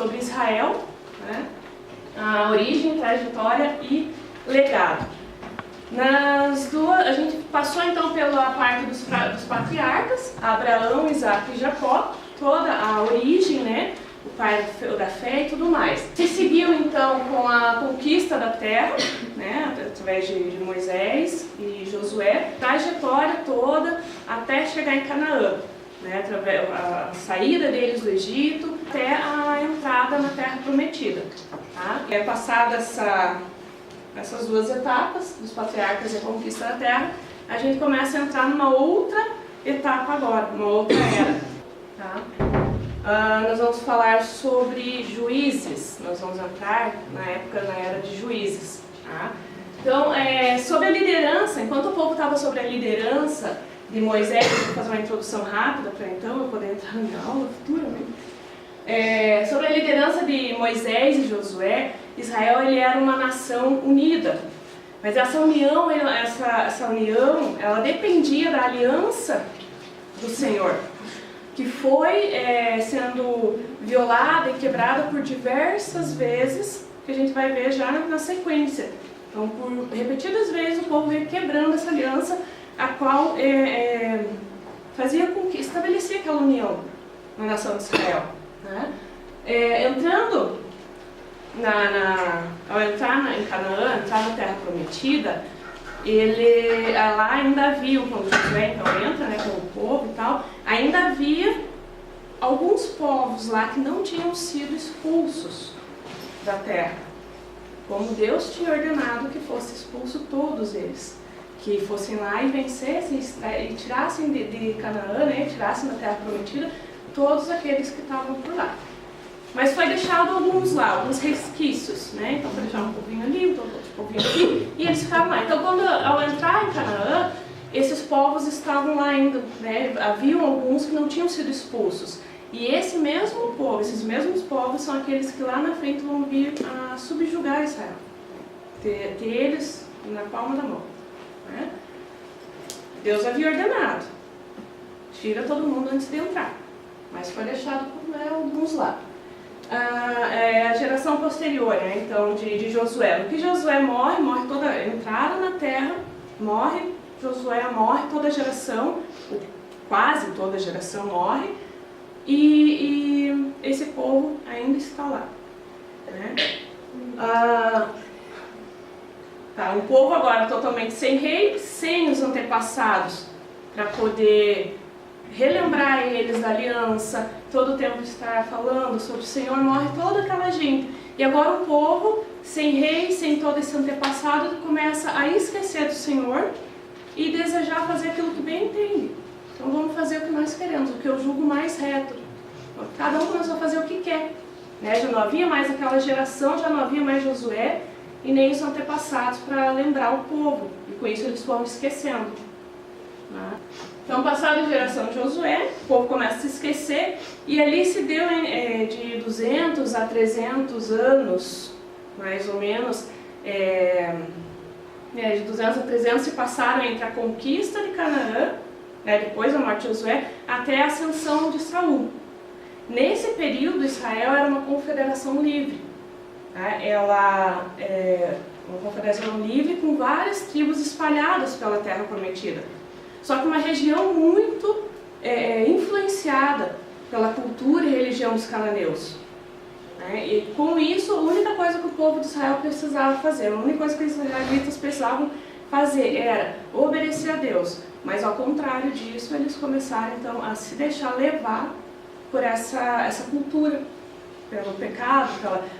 sobre Israel, né? A origem, trajetória e legado. A gente passou então pela parte dos patriarcas, Abraão, Isaac e Jacó, toda a origem, né? O pai da fé e tudo mais. Se seguiu então com a conquista da terra, né? Através de Moisés e Josué, trajetória toda até chegar em Canaã, né? Através a saída deles do Egito até a entrada na terra prometida. Tá? É passada essas duas etapas, dos patriarcas e a conquista da terra, a gente começa a entrar numa outra etapa agora, uma outra era. Tá? Nós vamos falar sobre juízes, nós vamos entrar na era de juízes. Tá? Então, sobre a liderança, enquanto o povo estava sobre a liderança de Moisés, eu vou fazer uma introdução rápida para então eu poder entrar em aula futuramente. Sobre a liderança de Moisés e Josué, Israel ele era uma nação unida, mas essa união ela dependia da aliança do Senhor, que foi sendo violada e quebrada por diversas vezes, que a gente vai ver já na sequência. Então, por repetidas vezes, o povo veio quebrando essa aliança, a qual fazia com que estabelecia aquela união na nação de Israel. Né? Ao entrar em Canaã, entrar na Terra Prometida, lá ainda havia, quando Josué então entra, né, com o povo e tal, ainda havia alguns povos lá que não tinham sido expulsos da terra, como Deus tinha ordenado que fosse expulso todos eles, que fossem lá e vencessem e tirassem de Canaã, né, tirassem da Terra Prometida todos aqueles que estavam por lá. Mas foi deixado alguns lá, alguns resquícios, né? Então foi deixado um pouquinho ali, outro pouquinho aqui, e eles ficavam lá. Então ao entrar em Canaã, esses povos estavam lá ainda, né? Haviam alguns que não tinham sido expulsos. E esse mesmo povo, esses mesmos povos são aqueles que lá na frente vão vir a subjugar Israel. Ter eles na palma da mão. Né? Deus havia ordenado, tira todo mundo antes de entrar. Mas foi deixado alguns lá. A geração posterior, né, então, de Josué. No que Josué morre toda a entrada na terra, morre, Josué morre, toda a geração, quase toda a geração morre, e esse povo ainda está lá. Né? Um povo agora totalmente sem rei, sem os antepassados, para poder relembrar eles da aliança, todo o tempo estar falando sobre o Senhor, morre toda aquela gente. E agora o povo, sem rei, sem todo esse antepassado, começa a esquecer do Senhor e desejar fazer aquilo que bem entende. Então vamos fazer o que nós queremos, o que eu julgo mais reto. Cada um começou a fazer o que quer. Né? Já não havia mais aquela geração, já não havia mais Josué e nem os antepassados para lembrar o povo. E com isso eles foram esquecendo. Né? Então, passada a geração de Josué, o povo começa a se esquecer, e ali se deu de 200 a 300 anos, mais ou menos, de 200 a 300 se passaram entre a conquista de Canaã, depois da morte de Josué, até a ascensão de Saul. Nesse período, Israel era uma confederação livre. Ela uma confederação livre com várias tribos espalhadas pela Terra Prometida. Só que uma região muito influenciada pela cultura e religião dos cananeus. Né? E com isso, a única coisa que o povo de Israel precisava fazer, a única coisa que os israelitas precisavam fazer era obedecer a Deus. Mas ao contrário disso, eles começaram então a se deixar levar por essa cultura, pelo pecado,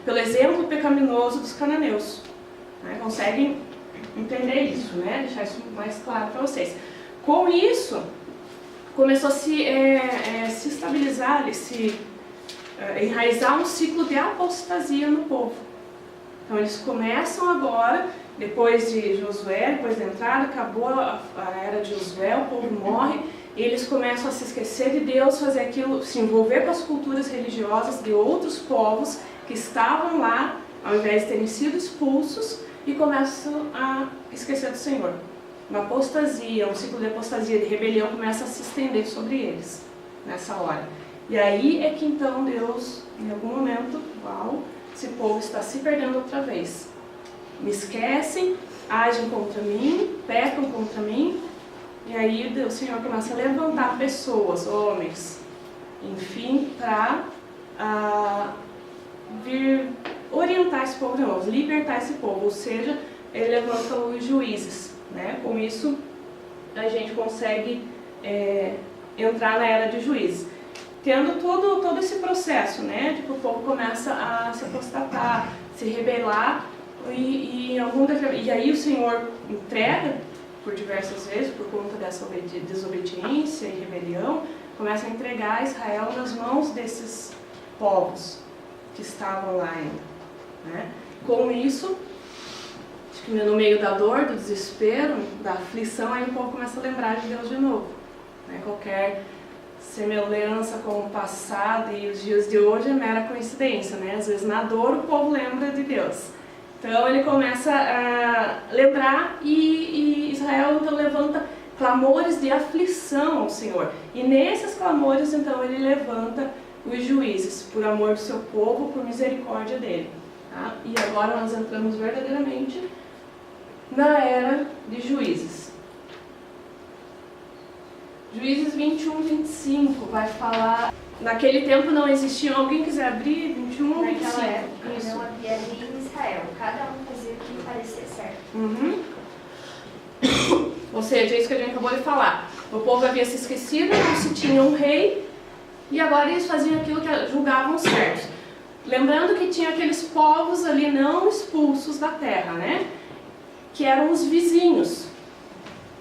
pelo exemplo pecaminoso dos cananeus. Né? Conseguem entender isso, né? Deixar isso mais claro para vocês. Com isso, começou a se estabilizar, enraizar um ciclo de apostasia no povo. Então eles começam agora, depois de Josué, depois da entrada, acabou a era de Josué, o povo morre, e eles começam a se esquecer de Deus, fazer aquilo, se envolver com as culturas religiosas de outros povos que estavam lá, ao invés de terem sido expulsos, e começam a esquecer do Senhor. Uma apostasia, um ciclo de apostasia, de rebelião começa a se estender sobre eles, nessa hora. E aí é que então Deus, em algum momento, uau, esse povo está se perdendo outra vez. Me esquecem, agem contra mim, pecam contra mim, e aí o Senhor começa a levantar pessoas, homens, enfim, para vir orientar esse povo de novo, libertar esse povo, ou seja, ele levanta os juízes, né? Com isso a gente consegue entrar na era de juízes. Tendo todo esse processo, né, de que o povo começa a se apostatar, se rebelar, e aí o Senhor entrega, por diversas vezes, por conta dessa desobediência e rebelião, começa a entregar Israel nas mãos desses povos que estavam lá ainda, né? Com isso, acho que no meio da dor, do desespero, da aflição, aí o povo começa a lembrar de Deus de novo, né? Qualquer semelhança com o passado e os dias de hoje é mera coincidência, né? Às vezes na dor o povo lembra de Deus. Então ele começa a lembrar e Israel então levanta clamores de aflição ao Senhor. E nesses clamores então ele levanta os juízes, por amor do seu povo, por misericórdia dele. Tá? E agora nós entramos verdadeiramente na era de juízes. Juízes 21, 25 vai falar... Naquele tempo não existia... Alguém quiser abrir? 21, 25. Naquela época não havia lei em Israel. Cada um fazia o que lhe parecia certo. Uhum. Ou seja, é isso que a gente acabou de falar. O povo havia se esquecido, não se tinha um rei, e agora eles faziam aquilo que julgavam certo. Lembrando que tinha aqueles povos ali não expulsos da terra, né? Que eram os vizinhos.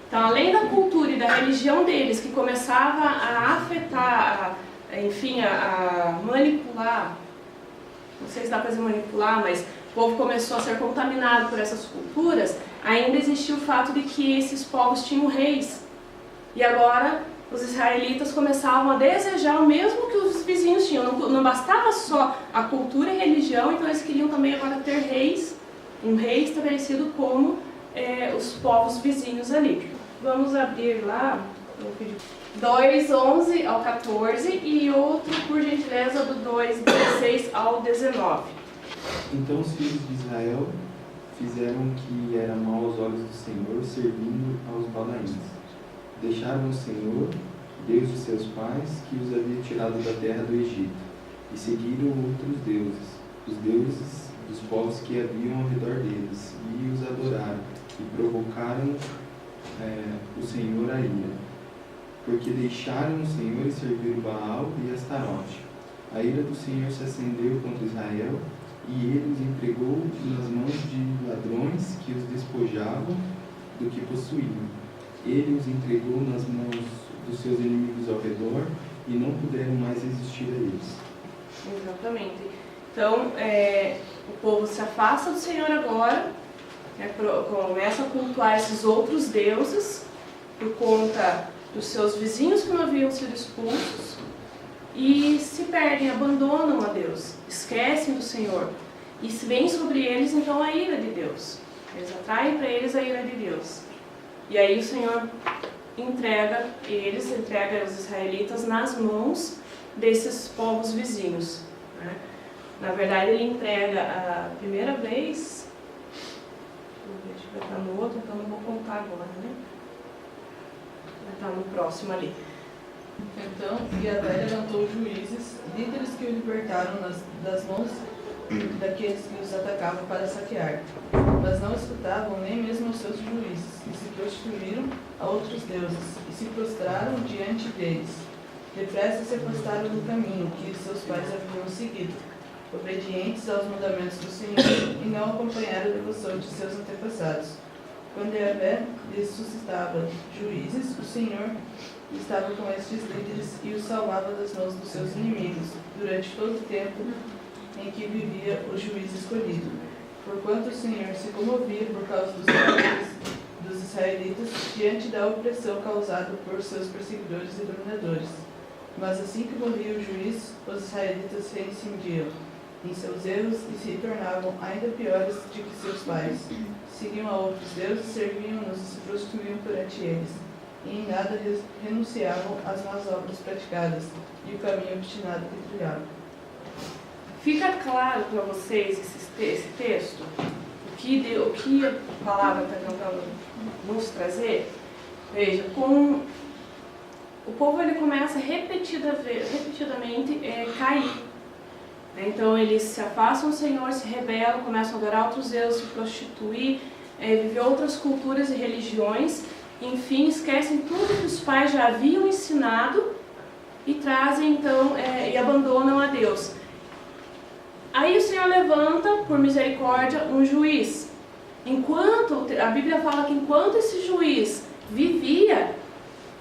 Então, além da cultura e da religião deles, que começava a afetar, a manipular, não sei se dá para dizer manipular, mas o povo começou a ser contaminado por essas culturas, ainda existia o fato de que esses povos tinham reis. E agora os israelitas começavam a desejar o mesmo que os vizinhos tinham. Não bastava só a cultura e a religião, então eles queriam também agora ter reis, um rei estabelecido como os povos vizinhos ali. Vamos abrir lá, 2, 11 ao 14 e outro, por gentileza, do 2, 16 ao 19. Então os filhos de Israel fizeram o que era mal aos olhos do Senhor, servindo aos Balaíns. Deixaram o Senhor, Deus de seus pais, que os havia tirado da terra do Egito, e seguiram outros deuses, os deuses dos povos que haviam ao redor deles, e os adoraram, e provocaram o Senhor a ira, porque deixaram o Senhor e serviram Baal e Astarote. A ira do Senhor se acendeu contra Israel, e ele os entregou nas mãos de ladrões que os despojavam do que possuíam. Ele os entregou nas mãos dos seus inimigos ao redor, e não puderam mais resistir a eles. Exatamente. Então, o povo se afasta do Senhor agora, começa a cultuar esses outros deuses por conta dos seus vizinhos que não haviam sido expulsos e se perdem, abandonam a Deus, esquecem do Senhor e se vem sobre eles então a ira de Deus. Eles atraem para eles a ira de Deus. E aí o Senhor entrega os israelitas nas mãos desses povos vizinhos, né? Na verdade ele entrega a primeira vez... Acho que vai estar no outro, então não vou contar agora, né? Vai estar no próximo ali. Então Yahvé levantou juízes, líderes que o libertaram das mãos daqueles que os atacavam para saquear. Mas não escutavam nem mesmo os seus juízes, e se prostituíram a outros deuses, e se prostraram diante deles. Depressa se afastaram do caminho que seus pais haviam seguido, obedientes aos mandamentos do Senhor, e não acompanharam a devoção de seus antepassados. Quando Yahvé lhes suscitava juízes, o Senhor estava com estes líderes e os salvava das mãos dos seus inimigos, durante todo o tempo em que vivia o juiz escolhido. Porquanto o Senhor se comovia por causa dos pecados dos israelitas, diante da opressão causada por seus perseguidores e dominadores. Mas assim que morria o juiz, os israelitas se reincindiam em seus erros e se tornavam ainda piores do que seus pais. Seguiam a outros deuses, serviam-nos e se prostituíam perante eles. e em nada renunciavam às más obras praticadas e o caminho obstinado que trilhavam. Fica claro para vocês esse texto? O que a palavra está tentando nos trazer? Veja, o povo ele começa repetidamente cair. Então eles se afastam do Senhor, se rebelam, começam a adorar outros deuses, se prostituir, viver outras culturas e religiões, enfim, esquecem tudo que os pais já haviam ensinado e trazem então e abandonam a Deus. Aí o Senhor levanta, por misericórdia, um juiz. A Bíblia fala que enquanto esse juiz vivia,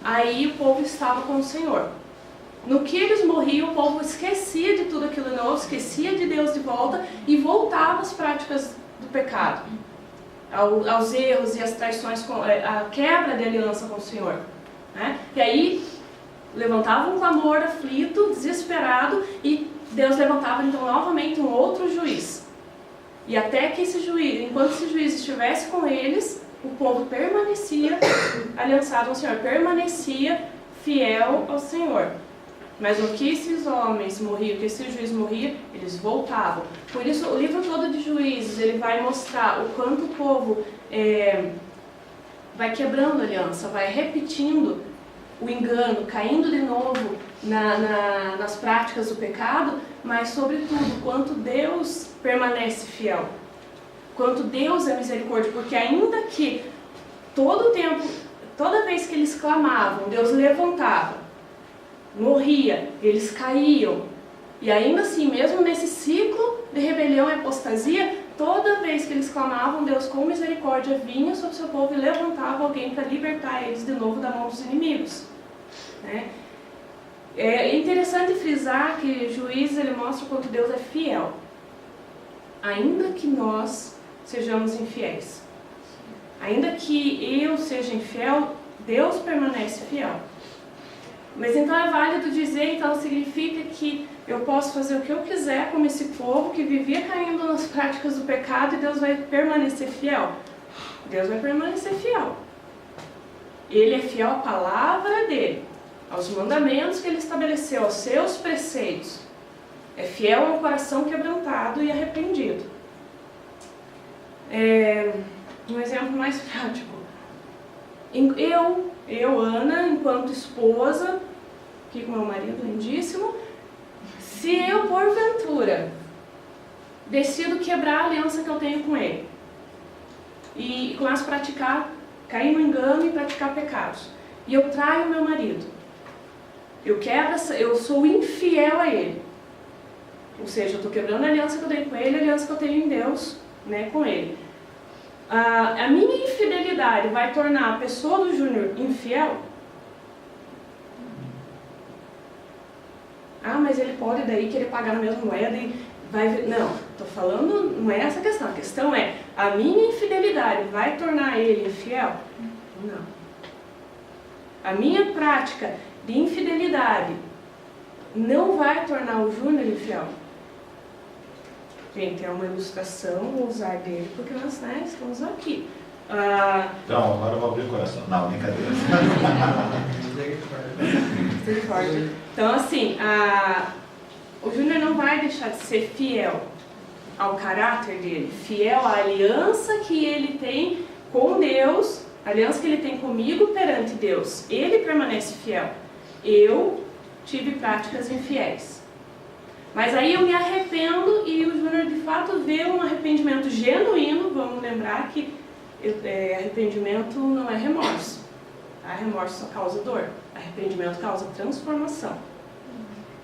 aí o povo estava com o Senhor. No que eles morriam, o povo esquecia de tudo aquilo novo, esquecia de Deus de volta e voltava às práticas do pecado, aos erros e às traições, a quebra de aliança com o Senhor. Né? E aí levantava um clamor aflito, desesperado, e Deus levantava então novamente um outro juiz. E até que enquanto esse juiz estivesse com eles, o povo permanecia aliançado ao Senhor, permanecia fiel ao Senhor. Mas no que esses homens morriam, que esse juiz morria, eles voltavam. Por isso, o livro todo de Juízes, ele vai mostrar o quanto o povo vai quebrando a aliança, vai repetindo o engano, caindo de novo nas práticas do pecado, mas, sobretudo, quanto Deus permanece fiel. Quanto Deus é misericórdia, porque ainda que toda vez que eles clamavam, Deus levantava, morria, eles caíam. E ainda assim, mesmo nesse ciclo de rebelião e apostasia, toda vez que eles clamavam, Deus com misericórdia vinha sobre o seu povo e levantava alguém para libertar eles de novo da mão dos inimigos. Né? É interessante frisar que Juízes ele mostra o quanto Deus é fiel, ainda que nós sejamos infiéis. Ainda que eu seja infiel, Deus permanece fiel. Mas então é válido dizer, então significa que eu posso fazer o que eu quiser como esse povo que vivia caindo nas práticas do pecado e Deus vai permanecer fiel? Deus vai permanecer fiel. Ele é fiel à palavra dele, aos mandamentos que ele estabeleceu, aos seus preceitos. É fiel a um coração quebrantado e arrependido. Um exemplo mais prático. Eu, Ana, enquanto esposa, aqui com meu marido lindíssimo, se eu, porventura, decido quebrar a aliança que eu tenho com ele e começo a praticar, cair no engano e praticar pecados, e eu traio meu marido, eu sou infiel a ele, ou seja, eu estou quebrando a aliança que eu tenho com ele, a aliança que eu tenho em Deus, né, com ele. A minha infidelidade vai tornar a pessoa do Júnior infiel? Mas ele pode daí querer pagar na mesma moeda e vai ver. Não, estou falando, não é essa a questão. A questão é, a minha infidelidade vai tornar ele infiel? Não. A minha prática de infidelidade não vai tornar o Júnior infiel? Gente, é uma ilustração, vou usar dele, porque nós estamos aqui. Então, agora eu vou abrir o coração. Não, brincadeira. Então, assim, o Júnior não vai deixar de ser fiel ao caráter dele, fiel à aliança que ele tem com Deus, a aliança que ele tem comigo perante Deus. Ele permanece fiel. Eu tive práticas infiéis. Mas aí eu me arrependo e o Júnior de fato vê um arrependimento genuíno. Vamos lembrar que arrependimento não é remorso. Remorso só causa dor. Arrependimento causa transformação.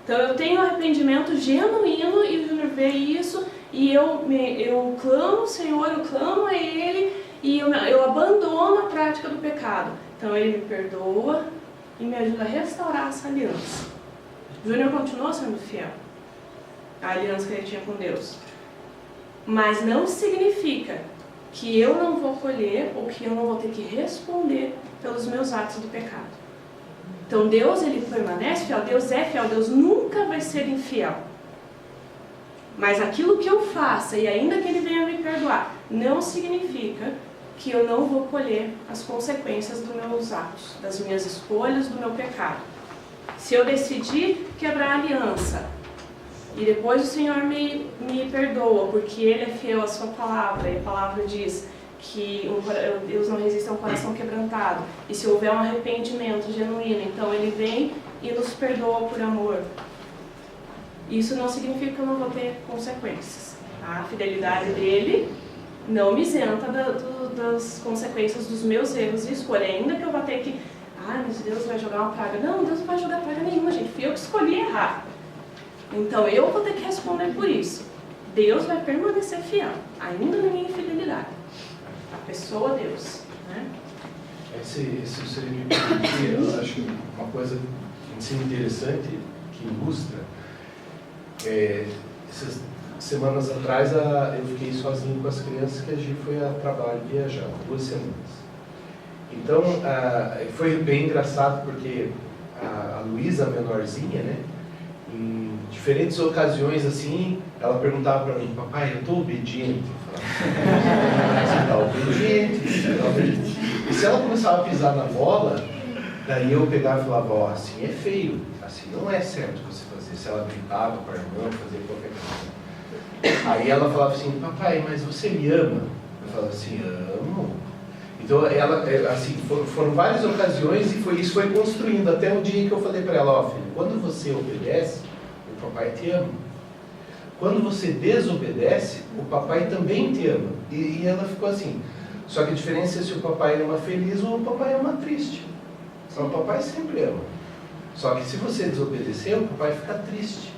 Então eu tenho um arrependimento genuíno e o Júnior vê isso e eu clamo ao Senhor, eu clamo a Ele e eu abandono a prática do pecado. Então Ele me perdoa e me ajuda a restaurar essa aliança. O Júnior continuou sendo fiel a aliança que ele tinha com Deus. Mas não significa que eu não vou colher ou que eu não vou ter que responder pelos meus atos do pecado. Então Deus, ele permanece fiel, Deus é fiel, Deus nunca vai ser infiel. Mas aquilo que eu faça, e ainda que ele venha me perdoar, não significa que eu não vou colher as consequências dos meus atos, das minhas escolhas, do meu pecado. Se eu decidir quebrar a aliança, e depois o Senhor me perdoa, porque Ele é fiel à sua palavra, e a palavra diz que Deus não resiste a um coração quebrantado, e se houver um arrependimento genuíno, então Ele vem e nos perdoa por amor. Isso não significa que eu não vou ter consequências. A fidelidade dele não me isenta das consequências dos meus erros e escolha. Ainda que eu vá ter que... mas Deus vai jogar uma praga. Não, Deus não vai jogar praga nenhuma, gente. Fui eu que escolhi errar. Então eu vou ter que responder por isso. Deus vai permanecer fiel, ainda na minha infidelidade. A pessoa Deus, né? Esse seria me permitir, eu acho que uma coisa interessante que ilustra, essas semanas atrás eu fiquei sozinho com as crianças, que a gente foi a trabalho viajar, 2 semanas. Então foi bem engraçado porque a Luísa, a menorzinha, né, em diferentes ocasiões assim, ela perguntava para mim: papai, eu estou obediente? Eu falava: você está obediente, você está obediente. E se ela começava a pisar na bola, daí eu pegava e falava: ó, assim é feio, assim não é certo você fazer. Se ela gritava com a irmã, fazia qualquer coisa. Aí ela falava assim: papai, mas você me ama? Eu falava assim: amo. Então ela, assim, foram várias ocasiões e isso foi construindo até o dia que eu falei para ela: ó, filho, quando você obedece, o papai te ama. Quando você desobedece, o papai também te ama. E ela ficou assim. Só que a diferença é se o papai ama feliz ou o papai ama triste. Então, o papai sempre ama. Só que se você desobedecer, o papai fica triste.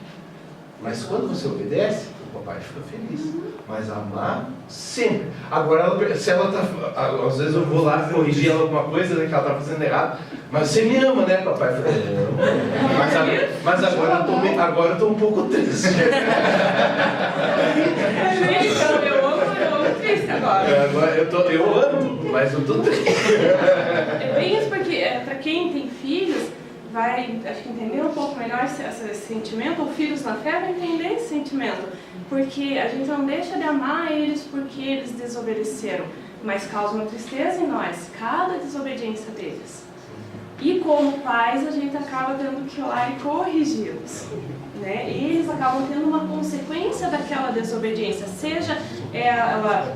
Mas quando você obedece, o papai fica feliz. Mas amar sempre. Agora, se ela tá... Às vezes eu vou lá corrigir ela alguma coisa, né, que ela está fazendo errado. Mas você me ama, né, papai? Eu falei: mas agora eu estou um pouco triste. Então, eu amo triste agora. Agora eu amo, mas eu estou triste. É bem isso, porque para quem tem filhos, vai, acho que entender um pouco melhor esse sentimento, ou filhos na fé vai entender esse sentimento, porque a gente não deixa de amar eles porque eles desobedeceram, mas causa uma tristeza em nós, cada desobediência deles. E como pais, a gente acaba tendo que ir lá e corrigi-los, né? E eles acabam tendo uma consequência daquela desobediência, seja ela,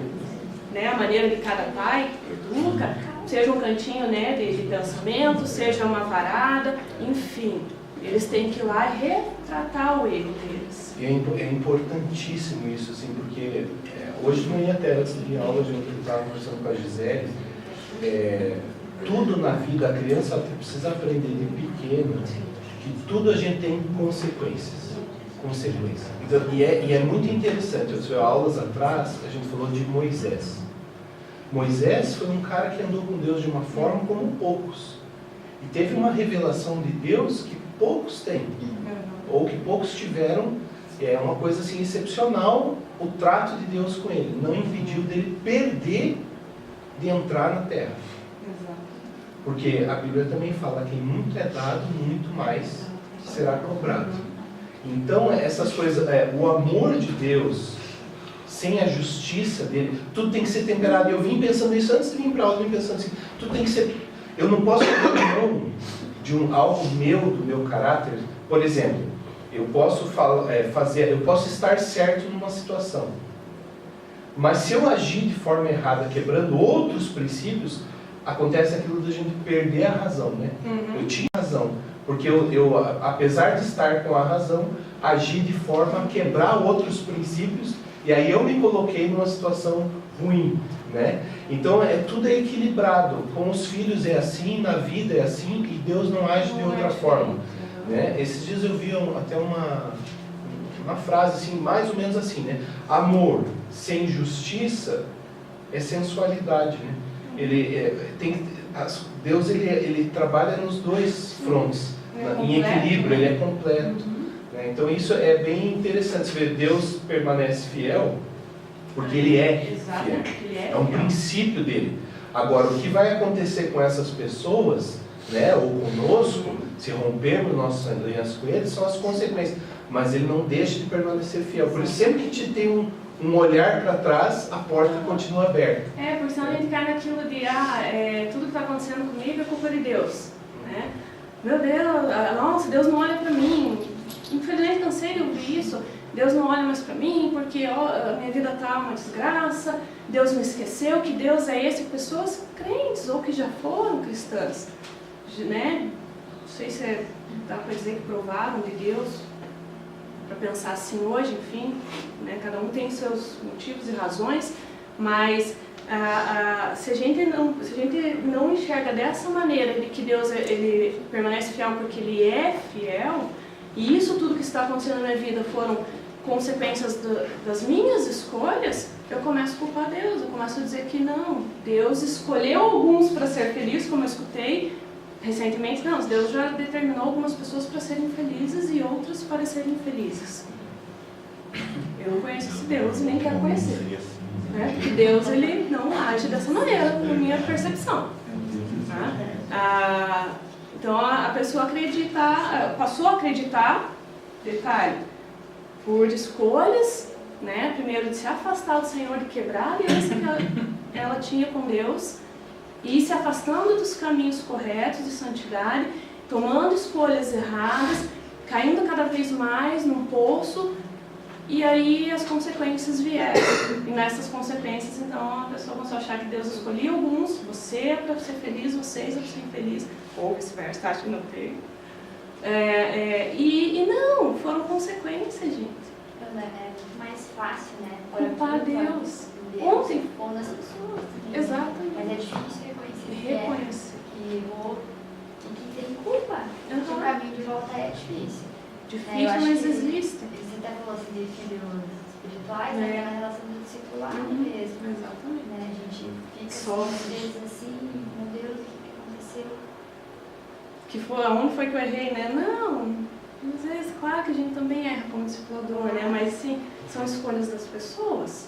né, a maneira de cada pai educa, seja um cantinho, né, de pensamento, seja uma varada, enfim, eles têm que ir lá e retratar o erro deles. E é importantíssimo isso, assim, porque hoje de manhã até antes de aula, a gente estava conversando com a Gisele, tudo na vida, a criança precisa aprender de pequeno, que tudo a gente tem consequências. Então, e é muito interessante, eu tive aulas atrás, a gente falou de Moisés. Moisés foi um cara que andou com Deus de uma forma como poucos. E teve uma revelação de Deus que poucos têm. Ou que poucos tiveram. É uma coisa assim excepcional, o trato de Deus com ele. Não impediu dele perder de entrar na terra. Porque a Bíblia também fala que muito é dado, muito mais será cobrado. Então essas coisas, o amor de Deus... sem a justiça dele, tudo tem que ser temperado. Eu vim pensando isso antes de vir para a aula, eu vim pensando assim, tudo tem que ser... Eu não posso abrir mão de algo meu, do meu caráter. Por exemplo, eu posso eu posso estar certo numa situação. Mas se eu agir de forma errada, quebrando outros princípios, acontece aquilo da gente perder a razão, né? Eu tinha razão, porque eu, apesar de estar com a razão, agi de forma a quebrar outros princípios. E aí eu me coloquei numa situação ruim, né? Então tudo é equilibrado. Com os filhos é assim, na vida é assim, e Deus não age de outra forma, né? Esses dias eu vi até uma frase assim, mais ou menos assim, né? Amor sem justiça é sensualidade, né? Deus ele trabalha nos dois frontes, em equilíbrio, ele é completo. Então isso é bem interessante, você vê, Deus permanece fiel, porque Ele é fiel, é um princípio dele. Agora, o que vai acontecer com essas pessoas, né, ou conosco, se rompermos nossas alianças com eles, são as consequências, mas Ele não deixa de permanecer fiel. Por isso, sempre que a gente tem um olhar para trás, a porta continua aberta. Porque senão a gente cai cai naquilo de, tudo que está acontecendo comigo é culpa de Deus, né? Meu Deus, nossa, Deus não olha para mim. Infelizmente cansei de ouvir isso. Deus não olha mais para mim porque a minha vida está uma desgraça. Deus me esqueceu. Que Deus é esse? Pessoas crentes ou que já foram cristãs, né? Não sei se dá para dizer que provaram de Deus, para pensar assim hoje, enfim, né? Cada um tem seus motivos e razões, mas se a gente não enxerga dessa maneira de que Deus ele permanece fiel porque Ele é fiel, e isso tudo que está acontecendo na minha vida foram consequências das minhas escolhas, eu começo a culpar Deus, eu começo a dizer que não, Deus escolheu alguns para ser feliz, como eu escutei recentemente, não, Deus já determinou algumas pessoas para serem felizes e outras para serem infelizes. Eu não conheço esse Deus e nem quero conhecer. Né? Porque Deus ele não age dessa maneira, na minha percepção. Tá? Então a pessoa passou a acreditar, detalhe, por escolhas, né? Primeiro de se afastar do Senhor, de quebrar a aliança que ela tinha com Deus, e se afastando dos caminhos corretos de santidade, tomando escolhas erradas, caindo cada vez mais num poço. E aí as consequências vieram. E nessas consequências, então, a pessoa começou a achar que Deus escolheu alguns, você é para ser feliz, vocês é para ser infeliz, ou vice-versa, acho que não tem. E não, foram consequências, gente. É muito mais fácil, né? Culpar Deus. Ontem. Ou nas pessoas. Exatamente. Mas é difícil reconhecer. Que tem culpa. Que o caminho de volta é difícil. Difícil, mas existe. Você até falou assim de filhos espirituais, né? Na relação do discipulado mesmo. Exatamente. Né? A gente fica às vezes assim, meu Deus, o que aconteceu? Onde foi que eu errei, né? Não, às vezes, claro que a gente também erra como discipulador, né? Mas sim, são escolhas das pessoas.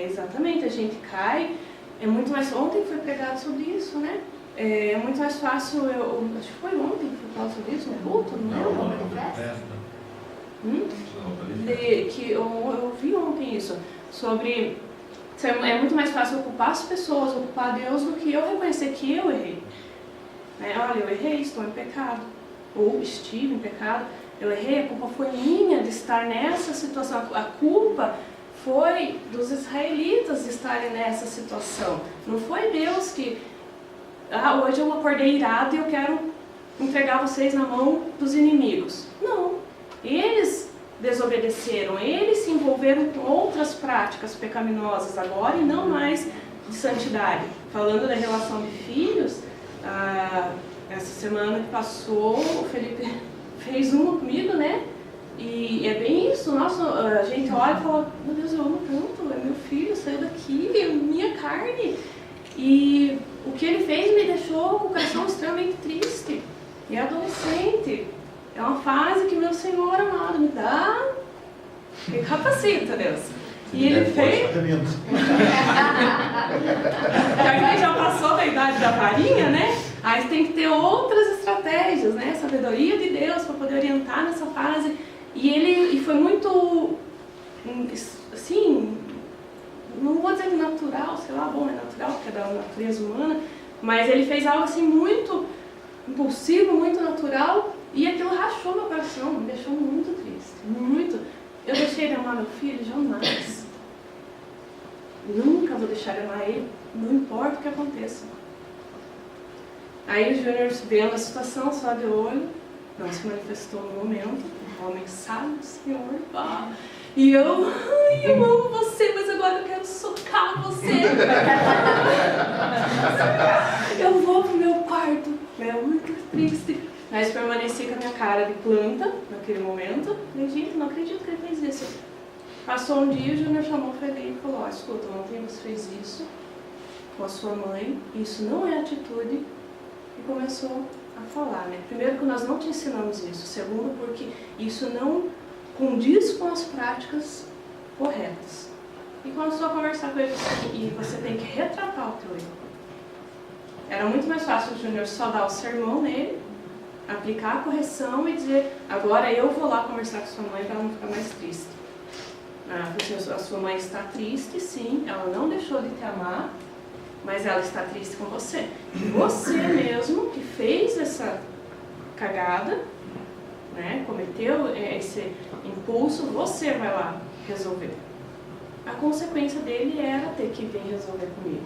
Exatamente, a gente cai. É muito mais. Ontem foi pregado sobre isso, né? É muito mais fácil, acho que foi ontem que foi falado sobre isso, no culto, não lembro? Eu vi ontem isso, sobre é muito mais fácil ocupar as pessoas, ocupar Deus, do que eu reconhecer que eu errei. Olha, eu errei, estou em pecado, ou estive em pecado, eu errei, a culpa foi minha de estar nessa situação, a culpa foi dos israelitas de estarem nessa situação, não foi Deus que... hoje eu acordei irado e eu quero entregar vocês na mão dos inimigos. Não. Eles desobedeceram, eles se envolveram com outras práticas pecaminosas agora e não mais de santidade. Falando da relação de filhos, essa semana que passou, o Felipe fez uma comigo, né? E é bem isso, nossa, a gente olha e fala, meu Deus, eu amo tanto, é meu filho, saiu daqui, é minha carne. E o que ele fez me deixou com o coração extremamente triste. E é adolescente. É uma fase que meu Senhor amado me dá. Me capacita, Deus. E ele fez. Já passou da idade da varinha, né? Aí tem que ter outras estratégias, né? Sabedoria de Deus para poder orientar nessa fase. E foi muito. Assim. Não vou dizer que natural, sei lá, bom, é natural, porque é da natureza humana, mas ele fez algo assim muito impulsivo, muito natural, e aquilo rachou meu coração, me deixou muito triste, muito. Eu deixei de amar meu filho? Jamais. Nunca vou deixar de amar ele, não importa o que aconteça. Aí o Júnior, vendo a situação, só de olho, não se manifestou no momento, o homem sabe do Senhor, e eu amo você, mas agora eu quero socar você. Eu vou pro meu quarto, é muito triste. Mas permaneci com a minha cara de planta naquele momento. Falei, gente, não acredito que ele fez isso. Passou um dia, o Júnior chamou o Felipe e falou, escuta, ontem você fez isso com a sua mãe, isso não é atitude. E começou a falar, né? Primeiro que nós não te ensinamos isso. Segundo, porque isso não condiz com as práticas corretas. E começou a conversar com ele e você tem que retratar o teu erro. Era muito mais fácil o Júnior só dar o sermão nele, aplicar a correção e dizer, agora eu vou lá conversar com sua mãe para ela não ficar mais triste. A sua mãe está triste, sim, ela não deixou de te amar, mas ela está triste com você. Você mesmo que fez essa cagada, né, cometeu esse impulso, você vai lá resolver. A consequência dele era ter que vir resolver comigo.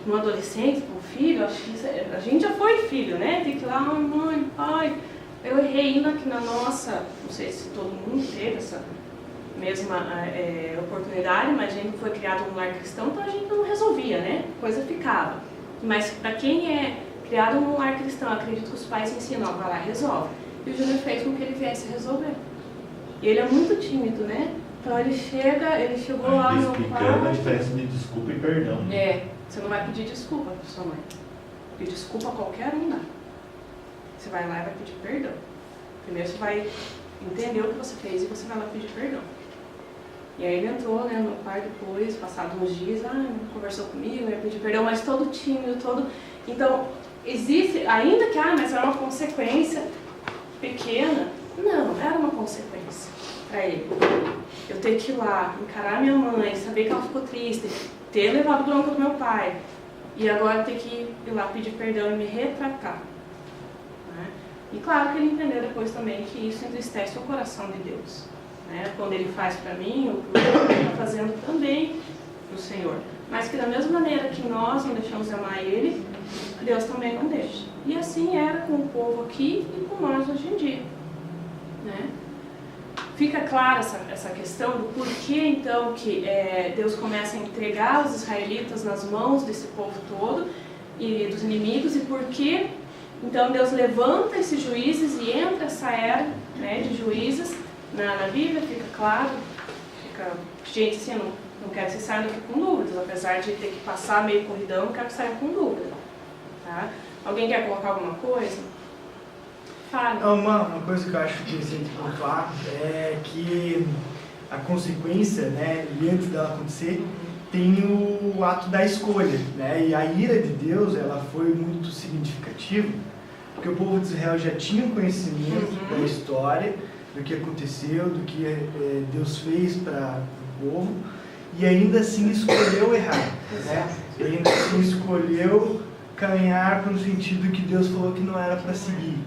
Um adolescente, um filho, acho que a gente já foi filho, né? Tem que ir lá, mãe, pai, eu errei ainda aqui na nossa, não sei se todo mundo teve essa mesma oportunidade, mas a gente foi criado num lar cristão, então a gente não resolvia, né? A coisa ficava. Mas para quem é criado num lar cristão, acredito que os pais ensinam, vai lá e resolve. E o Júnior fez com que ele viesse resolver. E ele é muito tímido, né? Então ele chegou lá no explicando a diferença de desculpa e perdão. Você não vai pedir desculpa para sua mãe. Pedir desculpa a qualquer um dá. Você vai lá e vai pedir perdão. Primeiro você vai entender o que você fez e você vai lá pedir perdão. E aí ele entrou, né, no pai depois, passado uns dias, conversou comigo, ia pedir perdão, mas todo tímido, todo... Então, existe, ainda que, mas era uma consequência pequena, não, era uma consequência para ele. Eu ter que ir lá, encarar minha mãe, saber que ela ficou triste, ter levado bronca do meu pai, e agora ter que ir lá pedir perdão e me retratar. Né? E claro que ele entendeu depois também que isso entristece o coração de Deus. Né? Quando ele faz para mim, o que ele está fazendo também para o Senhor. Mas que da mesma maneira que nós não deixamos de amar Ele, Deus também não deixa. E assim era com o povo aqui e com nós hoje em dia. Né? Fica clara essa questão do porquê então que Deus começa a entregar os israelitas nas mãos desse povo todo e dos inimigos, e porquê então Deus levanta esses juízes e entra essa era, né, de juízes na Bíblia. Fica claro, gente, assim, não quero que vocês saiam daqui com dúvidas, apesar de ter que passar meio corridão, não quero que saiam com dúvida. Tá? Alguém quer colocar alguma coisa? Fale. Uma coisa que eu acho interessante pontuar é que a consequência, né, e antes dela acontecer, tem o ato da escolha, né? E a ira de Deus, ela foi muito significativa, porque o povo de Israel já tinha conhecimento da história, do que aconteceu, do que Deus fez para o povo, e ainda assim escolheu errar, né? E ainda assim escolheu caminhar para um sentido que Deus falou que não era para seguir,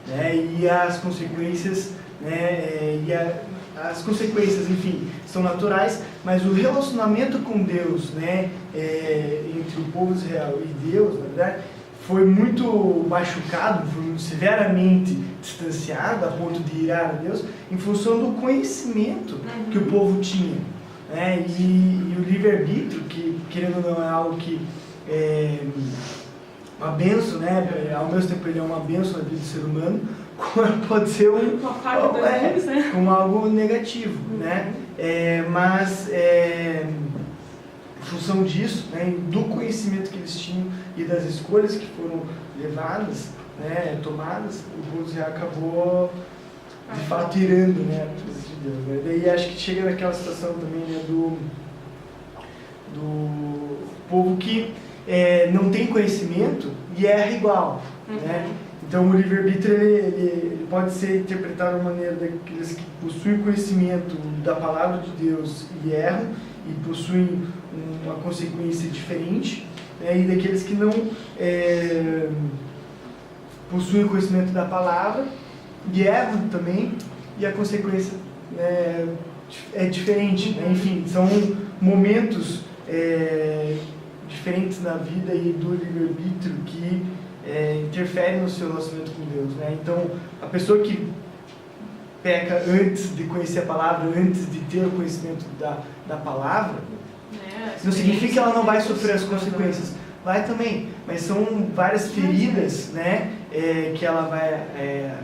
né? E as consequências, né? As consequências, enfim, são naturais, mas o relacionamento com Deus, né, entre o povo de Israel e Deus, na verdade, foi muito machucado, foi muito severamente distanciado a ponto de irar a Deus em função do conhecimento que o povo tinha, né? E o livre-arbítrio, que querendo ou não é algo que é uma bênção, né? Ao mesmo tempo ele é uma bênção na vida do ser humano, pode ser como algo negativo, né? Mas em função disso, né, do conhecimento que eles tinham e das escolhas que foram levadas, né, tomadas, o povo de Israel acabou de fato irando, né, a presença de Deus, né? Daí acho que chega naquela situação também, né, do povo que não tem conhecimento e erra igual, né? Então o livre-arbítrio ele pode ser interpretado de uma maneira daqueles que possuem conhecimento da palavra de Deus e erram e possuem uma consequência diferente, né? E daqueles que não possuem conhecimento da palavra e erram também e a consequência é diferente, né? Enfim, são momentos diferentes na vida e do livre-arbítrio que interfere no seu relacionamento com Deus, né? Então, a pessoa que peca antes de conhecer a palavra, antes de ter o conhecimento da palavra, não significa que ela não vai sofrer as consequências. Vai também, mas são várias feridas, né, que ela vai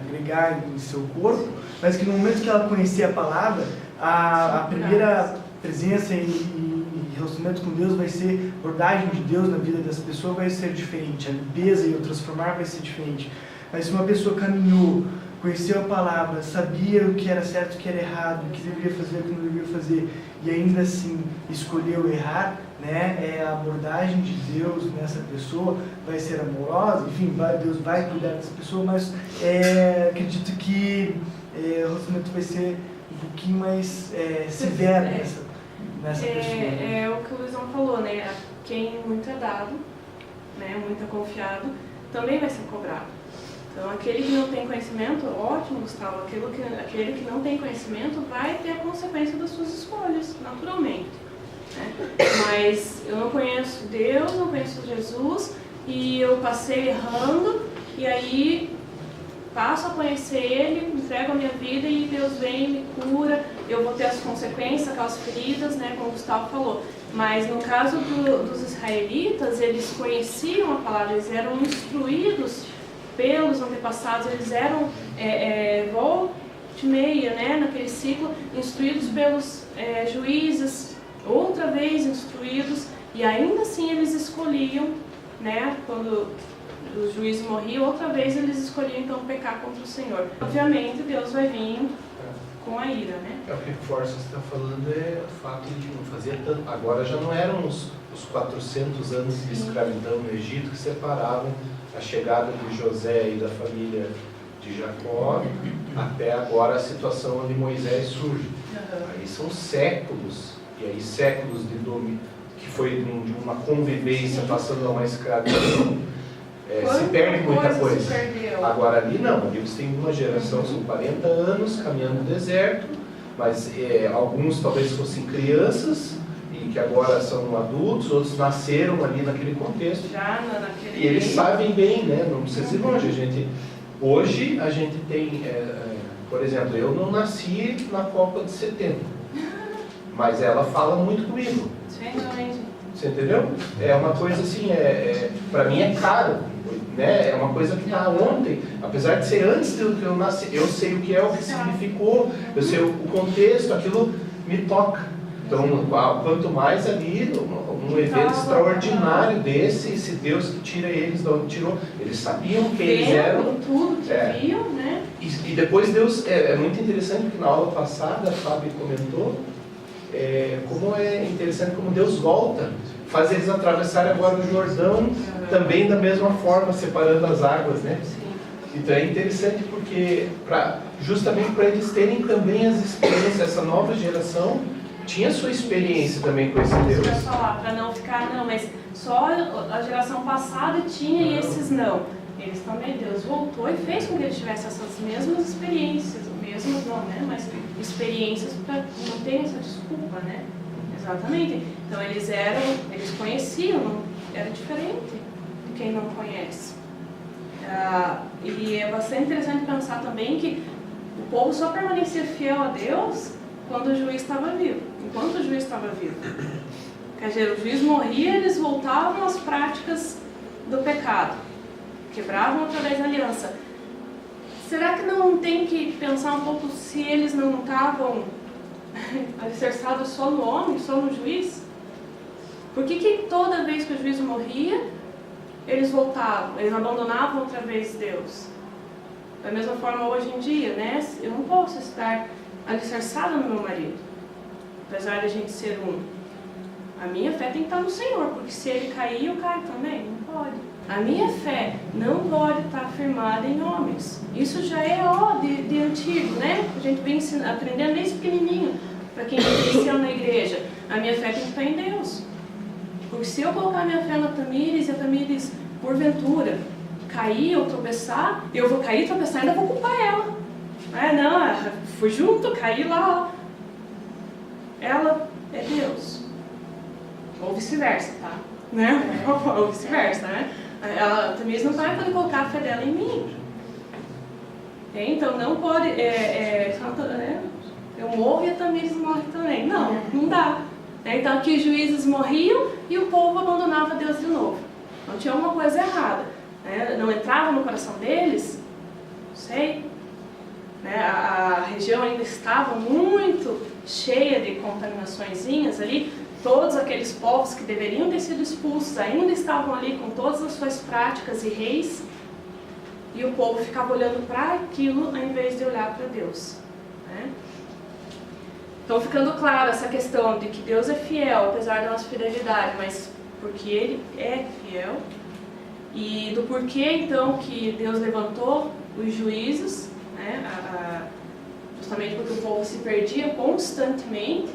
agregar em seu corpo, mas que no momento que ela conhecer a palavra, a primeira presença e relacionamento com Deus vai ser, a abordagem de Deus na vida das pessoas vai ser diferente, a limpeza e o transformar vai ser diferente. Mas se uma pessoa caminhou, conheceu a palavra, sabia o que era certo e o que era errado, o que deveria fazer e o que não deveria fazer, e ainda assim escolheu errar, né, a abordagem de Deus nessa pessoa vai ser amorosa, enfim, Deus vai cuidar dessa pessoa, mas acredito que o relacionamento vai ser um pouquinho mais severo nessa pessoa. É o que o Luizão falou, né? A quem muito é dado, né? Muito é confiado, também vai ser cobrado. Então, aquele que não tem conhecimento, ótimo, Gustavo, aquele que não tem conhecimento vai ter a consequência das suas escolhas, naturalmente. Né? Mas eu não conheço Deus, não conheço Jesus, e eu passei errando, e aí passo a conhecer Ele, entrego a minha vida e Deus vem e me cura, eu vou ter as consequências, aquelas feridas, né, como o Gustavo falou. Mas no caso dos israelitas, eles conheciam a palavra, eles eram instruídos pelos antepassados, eles eram volta e meia, né, naquele ciclo, instruídos pelos juízes, outra vez instruídos, e ainda assim eles escolhiam, né, quando o juiz morria, outra vez eles escolhiam então pecar contra o Senhor. Obviamente Deus vai vir com a ira, né? O que força você está falando é o fato de não fazer tanto. Agora já não eram os 400 anos de escravidão no Egito que separavam a chegada de José e da família de Jacó até agora a situação onde Moisés surge. Aí são séculos, e aí séculos de domínio, que foi de uma convivência passando a uma escravidão. Se perde muita coisa. Agora ali não, ali você tem uma geração, são 40 anos caminhando no deserto, mas alguns talvez fossem crianças e que agora são adultos, outros nasceram ali naquele contexto. E eles sabem bem, né? Não precisa ir longe. Hoje a gente tem, por exemplo, eu não nasci na Copa de 70, mas ela fala muito comigo. Você entendeu? É uma coisa assim, para mim é caro, né? É uma coisa que está ontem, apesar de ser antes do que eu nasci, eu sei o que é, o que significou, eu sei o contexto, aquilo me toca. Então, quanto mais ali, um evento extraordinário desse, se Deus tira eles de onde tirou, eles sabiam quem eles eram. Tudo que viam, né? E depois Deus, é muito interessante, porque na aula passada a Fábio comentou, como é interessante como Deus volta, faz eles atravessarem agora o Jordão, também da mesma forma, separando as águas, né? Então é interessante porque, justamente para eles terem também as experiências, essa nova geração tinha sua experiência também com esse Deus. Eu ia falar, para não ficar, não, mas só a geração passada tinha e esses não. Eles também, Deus voltou e fez com que eles tivessem essas mesmas experiências, mesmas não, né? Mas experiências para não terem essa desculpa, né? Exatamente. Então eles conheciam, não, era diferente de quem não conhece. E é bastante interessante pensar também que o povo só permanecia fiel a Deus quando o juiz estava vivo, enquanto o juiz estava vivo. Quer dizer, o juiz morria, eles voltavam às práticas do pecado, quebravam através da aliança. Será que não tem que pensar um pouco se eles não estavam alicerçados só no homem, só no juiz? Por que toda vez que o juiz morria, eles voltavam, eles abandonavam outra vez Deus? Da mesma forma hoje em dia, né? Eu não posso estar alicerçada no meu marido, apesar de a gente ser um. A minha fé tem que estar no Senhor, porque se ele cair, eu caio também. Não pode. A minha fé não pode estar firmada em homens. Isso já é de antigo, né? A gente vem aprendendo desde pequenininho, para quem vem crescendo na igreja. A minha fé tem que estar em Deus. Porque se eu colocar minha fé na Tamires, e a Tamires, porventura, cair ou tropeçar, eu vou cair, tropeçar e ainda vou culpar ela. Não, fui junto, caí lá. Ela é Deus. Ou vice-versa, tá? Né? Ou vice-versa, né? A Tamires não vai poder colocar a fé dela em mim. Então não pode. Eu morro e a Tamires morre também. Não dá. Então aqui os juízes morriam e o povo abandonava Deus de novo. Então tinha alguma coisa errada. Não entrava no coração deles? Não sei. A região ainda estava muito cheia de contaminaçõezinhas ali. Todos aqueles povos que deveriam ter sido expulsos ainda estavam ali com todas as suas práticas e reis. E o povo ficava olhando para aquilo ao invés de olhar para Deus. Então ficando claro essa questão de que Deus é fiel, apesar da nossa fidelidade, mas porque Ele é fiel. E do porquê então que Deus levantou os juízes, o justamente porque o povo se perdia constantemente.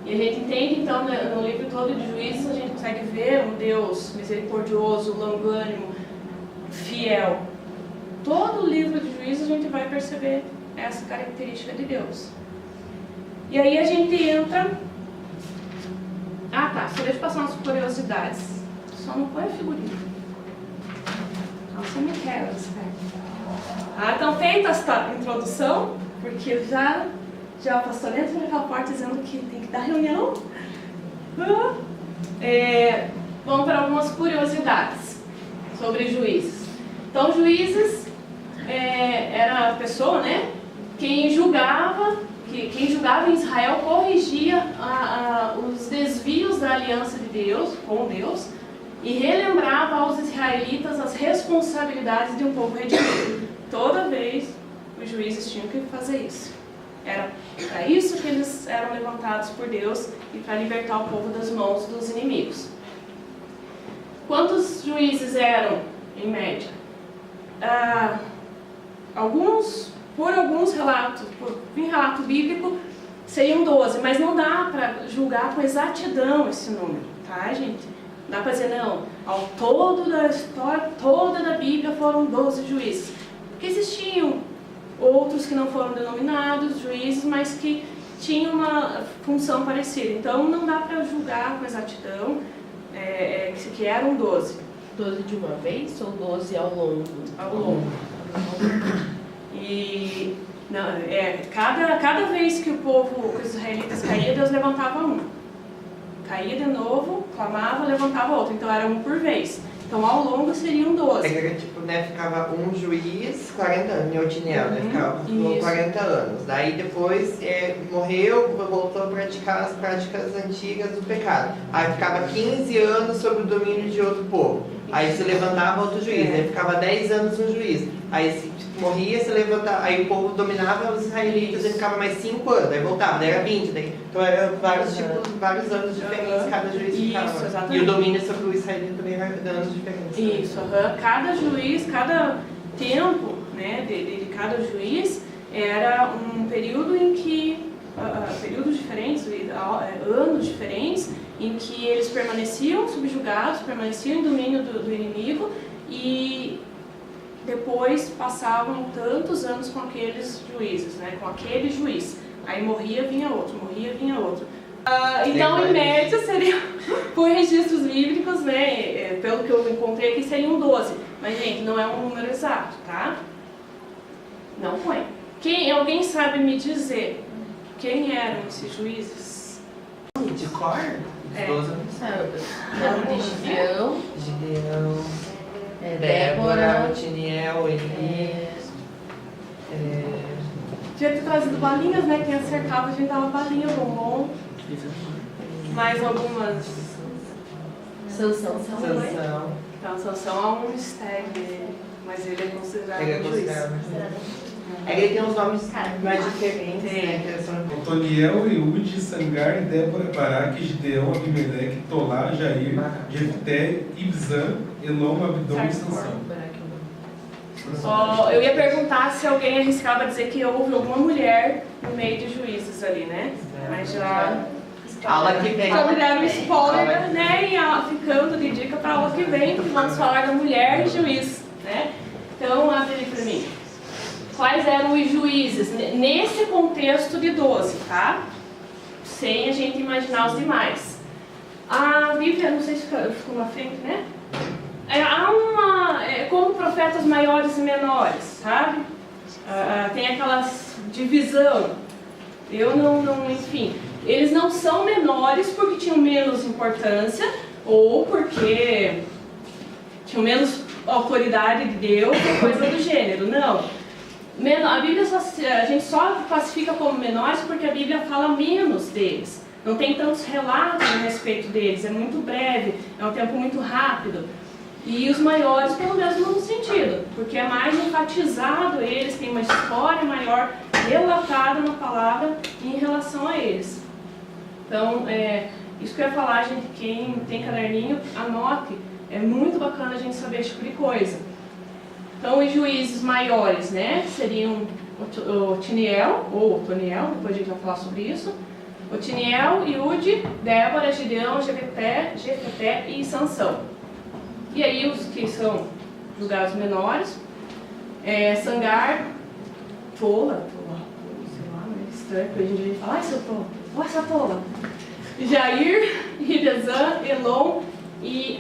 E a gente entende, então, no livro todo de Juízes, a gente consegue ver um Deus misericordioso, longânimo, fiel. Todo o livro de Juízes a gente vai perceber essa característica de Deus. E aí a gente entra... Ah, tá, só deixa eu passar umas curiosidades. Só não põe a figurinha. Não, você me quer, certo? Então, feita esta introdução, porque já o pastor entra naquela porta dizendo que tem que dar reunião. Vamos para algumas curiosidades sobre Juízes. Então, Juízes era a pessoa, né? Quem julgava em Israel corrigia os desvios da aliança de Deus, com Deus, e relembrava aos israelitas as responsabilidades de um povo redimido. Toda vez os juízes tinham que fazer isso. Era para isso que eles eram levantados por Deus e para libertar o povo das mãos dos inimigos. Quantos juízes eram, em média? Por alguns relatos, em relato bíblico, seriam 12, mas não dá para julgar com exatidão esse número, tá, gente? Não dá para dizer, não, ao todo da história toda da Bíblia foram 12 juízes. Porque existiam outros que não foram denominados juízes, mas que tinham uma função parecida. Então, não dá para julgar com exatidão que eram 12. 12 de uma vez ou 12 ao longo? Ao longo. E cada vez que os israelitas caíam, Deus levantava um. Caía de novo, clamava, levantava outro. Então era um por vez. Então ao longo seriam 12. Era tipo, né, ficava um juiz 40 anos, em Otiniel, né, ficava por 40 anos. Daí depois morreu, voltou a praticar as práticas antigas do pecado. Aí ficava 15 anos sob o domínio de outro povo. Aí se levantava outro juiz, aí ficava 10 anos um juiz. Aí se morria, se levantava, aí o povo dominava os israelitas, aí ficava mais 5 anos, aí voltava, daí era 20, daí, então era vários anos diferentes, cada juiz ficava. Isso, exatamente. E o domínio sobre o israelita também era anos diferentes. Isso, cada juiz, cada tempo, né, de cada juiz era um período em que, períodos diferentes, anos diferentes, em que eles permaneciam subjugados, permaneciam em domínio do inimigo e depois passavam tantos anos com aqueles juízes, né, com aquele juiz. Aí morria, vinha outro, morria, vinha outro. Então, em média, seriam, por registros bíblicos, né, pelo que eu encontrei aqui, seriam 12. Mas, gente, não é um número exato, tá? Não foi. Alguém sabe me dizer quem eram esses juízes? De cor? De Gideão, Débora, Otiniel, Eli. Tinha ter trazido balinhas, né? Quem acertava, a gente dava balinha, bombom. Mais algumas. Sansão. Então, Sansão é um mistério dele, mas ele é considerado um juiz. Ele tem uns nomes mais diferentes, né? Otoniel, Eude, Sangar, Débora, Baraque, Gideão, Abimeleque, Tolá, Jair, Jefté, Ibzan, Elom, Abdom e Sansão. Eu ia perguntar se alguém arriscava dizer que houve alguma mulher no meio de juízes ali, né? Mas já... Aula que vem. Já me deram um spoiler, né? E ficando de dica para aula que vem, que vamos falar da mulher juiz, né? Então, abre ali para mim. Quais eram os juízes nesse contexto de 12, tá? Sem a gente imaginar os demais. A Bíblia, não sei se ficou na frente, né? Há como profetas maiores e menores, sabe? Tem aquela divisão. Enfim, eles não são menores porque tinham menos importância ou porque tinham menos autoridade de Deus ou coisa do gênero, não. A Bíblia a gente só classifica como menores porque a Bíblia fala menos deles. Não tem tantos relatos a respeito deles, é muito breve, é um tempo muito rápido. E os maiores pelo mesmo sentido, porque é mais enfatizado eles, tem uma história maior relatada na palavra em relação a eles. Então, isso que eu ia falar, gente, quem tem caderninho, anote, é muito bacana a gente saber esse tipo de coisa. Então, os juízes maiores, né, seriam Otiniel, ou Otoniel, depois a gente vai falar sobre isso. Otiniel, Iude, Débora, Gideão, Jefté e Sansão. E aí os que são julgados menores, Sangar, Tola, sei lá, é estranho, porque a gente vai falar, ai seu Tola, olha essa Tola. Jair, Ribezan, Elon e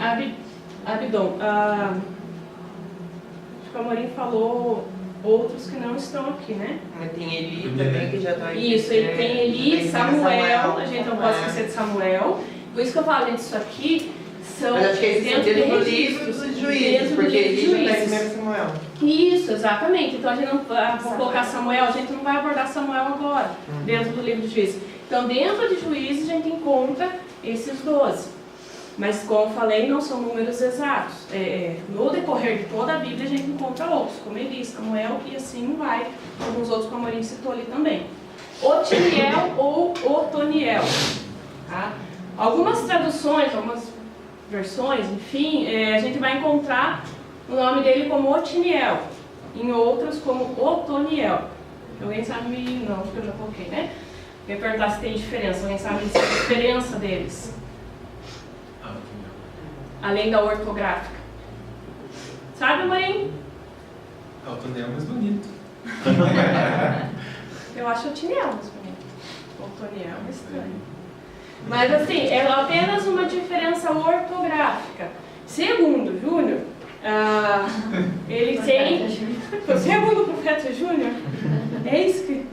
Abidom. Acho que a Amorim falou outros que não estão aqui, né? Mas tem Eli também, que já está aqui. Isso, ele tem Eli, Samuel, a gente não pode esquecer de Samuel. Por isso que eu falo, gente, isso aqui são Mas acho que eles são dentro do livro registros, dos juízes, porque Eli já está em 1 Samuel. Isso, exatamente. Então a gente não vai colocar Samuel, a gente não vai abordar Samuel agora, dentro do livro de Juízes. Então, dentro de Juízes, a gente encontra esses 12. Mas, como falei, não são números exatos. No decorrer de toda a Bíblia, a gente encontra outros, como Eli, Samuel, e assim vai. Alguns outros que a Amorim citou ali também. Otiniel ou Otoniel. Tá? Algumas traduções, algumas versões, enfim, a gente vai encontrar o nome dele como Otiniel. Em outros, como Otoniel. Alguém sabe? Não, porque eu já coloquei, né? Eu ia perguntar se tem diferença. Alguém sabe a diferença deles? Além da ortográfica. Sabe, Marinho? Otoniel é mais bonito. Eu acho Otiniel mais bonito. Otoniel é estranho. Mas assim, é apenas uma diferença ortográfica. Segundo Júnior, ele tem... Segundo o profeta Júnior, é isso que...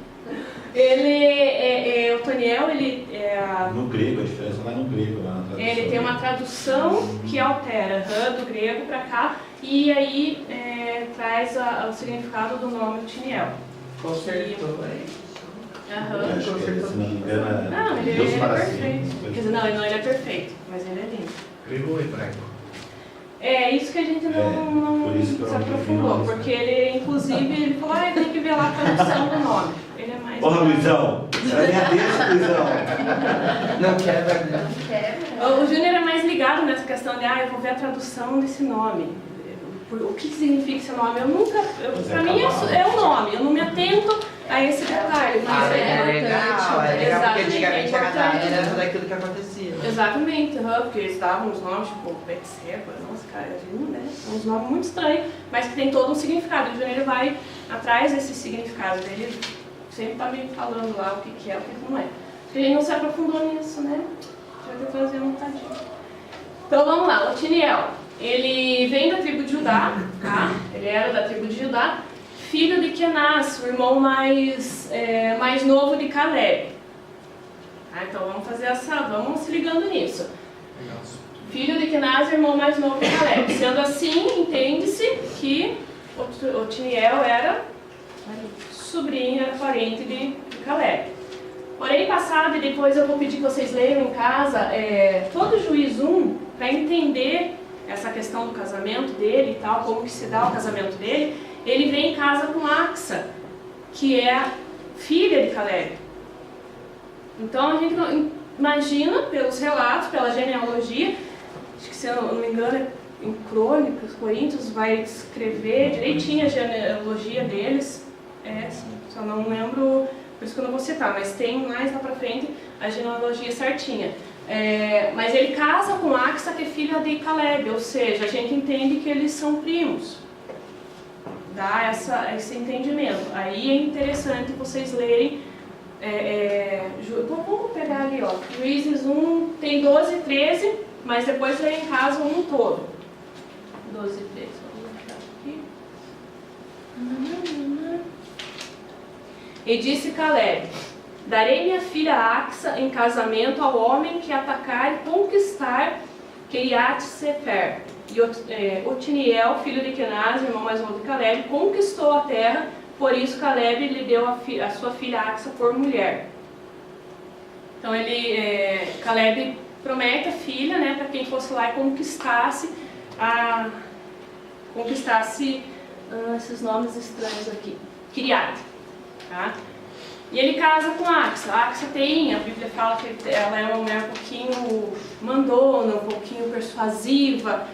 Otoniel, ele No grego, a diferença vai no grego, lá na tradução. Ele tem uma tradução que altera do grego para cá e aí traz o significado do nome Otiniel. Consertou, Acho que, se não me engano, Não, ele Deus é para perfeito. sempre. Quer dizer, não, ele é perfeito, mas ele é lindo. Grego ou hebraico? É isso que a gente não por isso que eu se não aprofundou, defino porque ele, inclusive, ele falou, tem que ver lá a tradução do nome. Ele é mais... Porra, Luizão! Era minha deixa, Luizão! Não quebra, né? O Júnior é mais ligado nessa questão de, eu vou ver a tradução desse nome. O que significa esse nome? Eu nunca... Pra mim é o nome, eu não me atento a esse detalhe. Mas É legal, porque antigamente a importante. era daquilo que acontecia. Exatamente, porque eles davam uns nomes, tipo, Betseba, nossa, cara, a gente não é. São uns nomes muito estranhos, mas que tem todo um significado. O Júnior vai atrás desse significado dele, sempre tá me falando lá o que é, o que não é. Porque a gente não se aprofundou nisso, né? A gente vai ter que trazer um tadinho. Então vamos lá, Otiniel. Ele vem da tribo de Judá, tá? Ele era da tribo de Judá, filho de Kenaz, o irmão mais novo de Caleb. Então vamos se ligando nisso. Filho de Kenaz, irmão mais novo de Caleb. Sendo assim, entende-se que Otiniel era sobrinho, era parente de Caleb. Porém, passado, e depois eu vou pedir que vocês leiam em casa, todo Juízes 1, para entender essa questão do casamento dele e tal, como que se dá o casamento dele, ele vem em casa com Axa, que é a filha de Caleb. Então a gente imagina, pelos relatos, pela genealogia, acho que se eu não me engano, em Crônicas, Coríntios, vai escrever direitinho a genealogia deles. Só não lembro, por isso que eu não vou citar, mas tem mais lá pra frente a genealogia certinha. Mas ele casa com Axa, que é filha de Caleb, ou seja, a gente entende que eles são primos. Dá esse entendimento. Aí é interessante vocês lerem. Vamos pegar ali, ó. Juízes 1 tem 12 e 13, mas depois leia em casa um todo. 12 e 13. Vamos deixar aqui. E disse Caleb: darei minha filha Axa em casamento ao homem que atacar e conquistar Kiriat-Sefer. E Otiniel, filho de Kenaz, irmão mais novo de Caleb, conquistou a terra, por isso Caleb lhe deu a sua filha Axa por mulher. Então Caleb promete a filha, né, para quem fosse lá e conquistasse esses nomes estranhos aqui, Kiriat, tá? E ele casa com Axa. A Axa a Bíblia fala que ela é uma mulher um pouquinho mandona, um pouquinho persuasiva.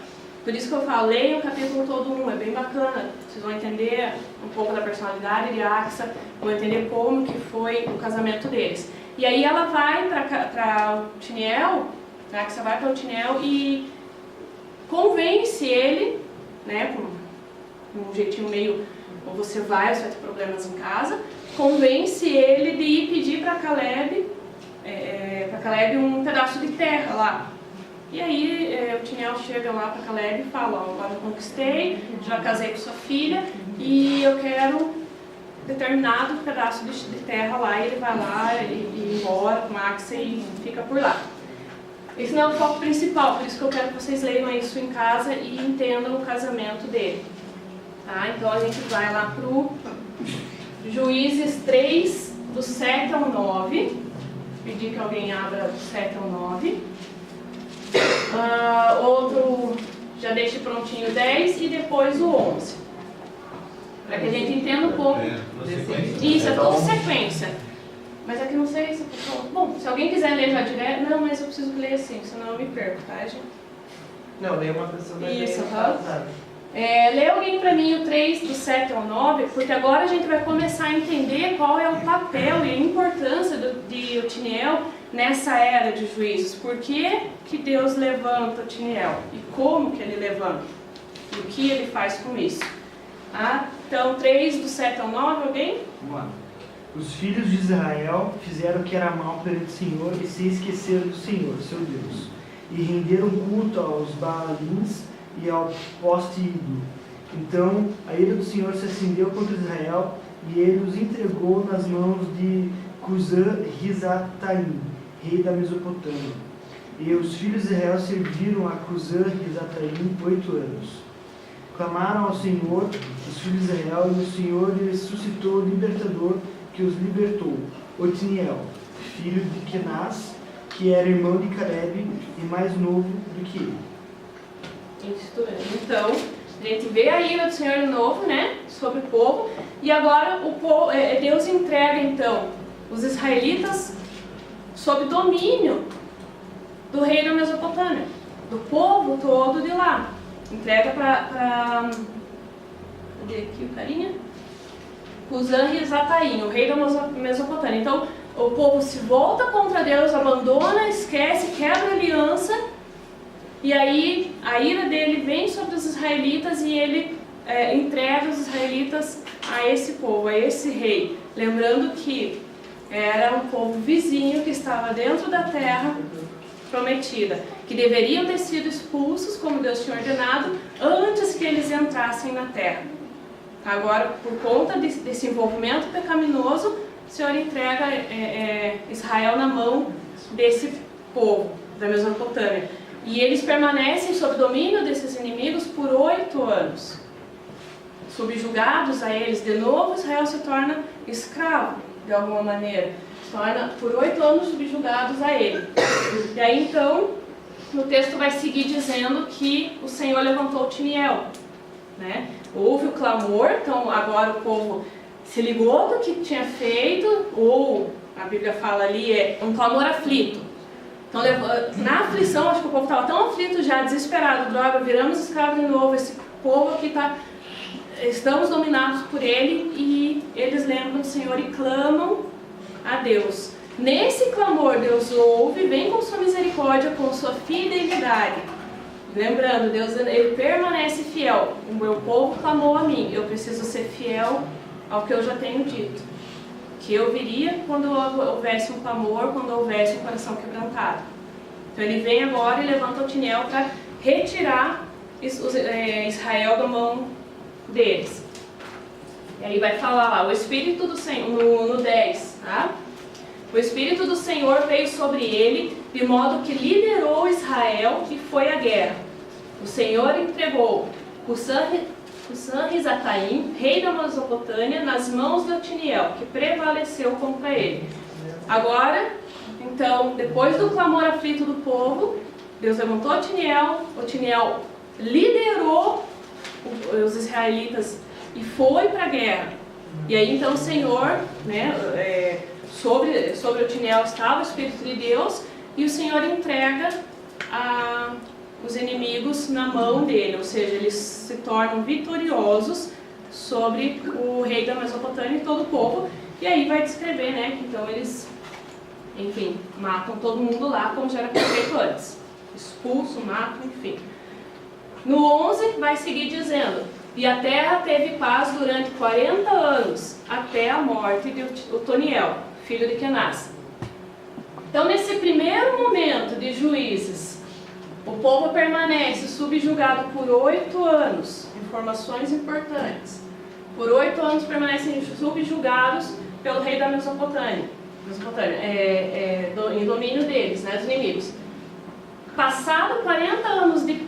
Por isso que eu falei o capítulo todo 1, é bem bacana. Vocês vão entender um pouco da personalidade de Axa, vão entender como que foi o casamento deles. E aí ela vai para Otiniel, a Axa vai para Otiniel e convence ele, né, com um jeitinho meio, ou você vai ter problemas em casa, convence ele de ir pedir para Caleb um pedaço de terra lá. E aí Otiniel chega lá para Caleb e fala, ó, agora eu conquistei, já casei com sua filha e eu quero determinado pedaço de terra lá. E ele vai lá e embora com Axa e fica por lá. Esse não é o foco principal, por isso que eu quero que vocês leiam isso em casa e entendam o casamento dele. Tá? Então a gente vai lá para o Juízes 3, do 7 ao 9. Pedir que alguém abra do 7 ao 9. Outro, já deixe prontinho 10 e depois o 11. Para que a gente entenda um pouco. Isso, é toda sequência. Mas é que não sei se a pessoa... Bom, se alguém quiser ler já direto... Não, mas eu preciso ler assim, senão eu me perco, tá, gente? Não, lê uma pessoa... Isso, lê alguém para mim o 3, do 7 ao 9, porque agora a gente vai começar a entender qual é o papel e a importância de Otiniel nessa era de juízes. Por que que Deus levanta Otiniel? E como que ele levanta? E o que ele faz com isso? Então, 3, do 7 ao 9, alguém? Vamos lá. Os filhos de Israel fizeram o que era mal perante o Senhor e se esqueceram do Senhor, seu Deus, e renderam culto aos Baalins e ao poste ídolo. Então a ira do Senhor se acendeu contra Israel e ele os entregou nas mãos de Cusã-Risataim, rei da Mesopotâmia. E os filhos de Israel serviram a Cusã-Risataim 8 anos. Clamaram ao Senhor, os filhos de Israel, e o Senhor lhes suscitou o libertador que os libertou, Otiniel, filho de Kenaz, que era irmão de Caleb e mais novo do que ele. Então, a gente vê a ira do Senhor de novo, né, sobre o povo, e agora Deus entrega, então, os israelitas sob domínio do rei da Mesopotâmia, do povo todo de lá. Entrega para... Cadê aqui o carinha? Cusã-Risataim, o rei da Mesopotâmia. Então, o povo se volta contra Deus, abandona, esquece, quebra a aliança, e aí a ira dele vem sobre os israelitas e ele entrega os israelitas a esse povo, a esse rei. Lembrando que era um povo vizinho que estava dentro da terra prometida, que deveriam ter sido expulsos, como Deus tinha ordenado, antes que eles entrassem na terra. Agora, por conta desse envolvimento pecaminoso, o Senhor entrega Israel na mão desse povo da Mesopotâmia. E eles permanecem sob domínio desses inimigos por 8 anos. Subjugados a eles de novo, Israel se torna escravo, de alguma maneira. Se torna por 8 anos subjugados a ele. E aí então, o texto vai seguir dizendo que o Senhor levantou Otiniel, né? Houve o clamor, então agora o povo se ligou do que tinha feito, ou a Bíblia fala ali, é um clamor aflito. Então, na aflição, acho que o povo estava tão aflito já, desesperado, droga, viramos escravos de novo, esse povo aqui estamos dominados por ele, e eles lembram do Senhor e clamam a Deus. Nesse clamor, Deus ouve, vem com sua misericórdia, com sua fidelidade. Lembrando, Deus, ele permanece fiel. O meu povo clamou a mim, eu preciso ser fiel ao que eu já tenho dito. Que eu viria quando houvesse um clamor, quando houvesse um coração quebrantado. Então ele vem agora e levanta Otiniel para retirar Israel da mão deles. E aí vai falar lá, o Espírito do Senhor, no 10, tá? O Espírito do Senhor veio sobre ele, de modo que liderou Israel e foi à guerra. O Senhor entregou Cusã-Risataim, rei da Mesopotâmia, nas mãos de Otiniel, que prevaleceu contra ele. Agora, então, depois do clamor aflito do povo, Deus levantou Otiniel liderou os israelitas e foi para a guerra. E aí então o Senhor, né, sobre Otiniel estava o Espírito de Deus, e o Senhor entrega os inimigos na mão dele, ou seja, eles se tornam vitoriosos sobre o rei da Mesopotâmia e todo o povo. E aí vai descrever, né, que então eles, enfim, matam todo mundo lá, como já era feito antes. Expulsam, matam, enfim. No 11 vai seguir dizendo: e a terra teve paz durante 40 anos, até a morte de Otoniel, filho de Kenaz. Então, nesse primeiro momento de Juízes, o povo permanece subjugado por 8 anos. Informações importantes. Por 8 anos permanecem subjugados pelo rei da Mesopotâmia, em domínio deles, né, dos inimigos. Passado 40 anos de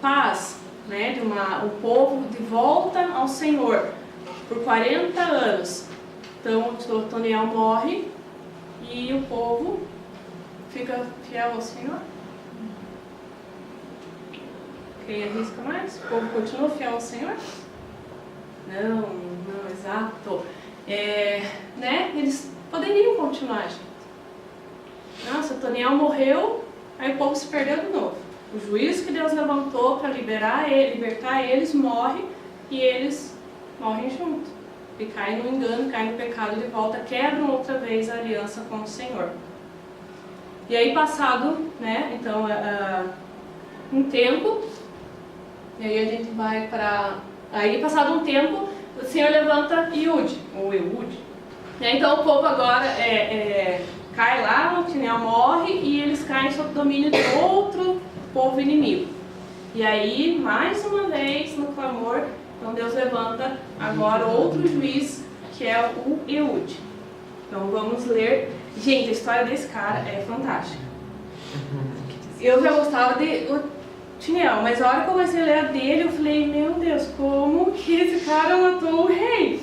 paz, né, o povo de volta ao Senhor, por 40 anos, então Otoniel morre e o povo fica fiel ao Senhor. Quem arrisca mais? O povo continua fiel ao Senhor? Não, exato. Né? Eles poderiam continuar, gente. Nossa, Otoniel morreu, aí o povo se perdeu de novo. O juiz que Deus levantou para libertar eles morre e eles morrem junto. E caem no engano, caem no pecado de volta, quebram outra vez a aliança com o Senhor. E aí passado, né, então, um tempo, e aí a gente vai para... Aí passado um tempo, o Senhor levanta Iude, ou Eude. Então o povo agora cai lá, Otoniel morre e eles caem sob o domínio de outro povo inimigo. E aí, mais uma vez, no clamor, então Deus levanta agora outro juiz, que é o Eude. Então vamos ler. Gente, a história desse cara é fantástica. Eu já gostava de Otoniel, mas a hora que eu comecei a ler a dele, eu falei, meu Deus, como que esse cara matou o rei?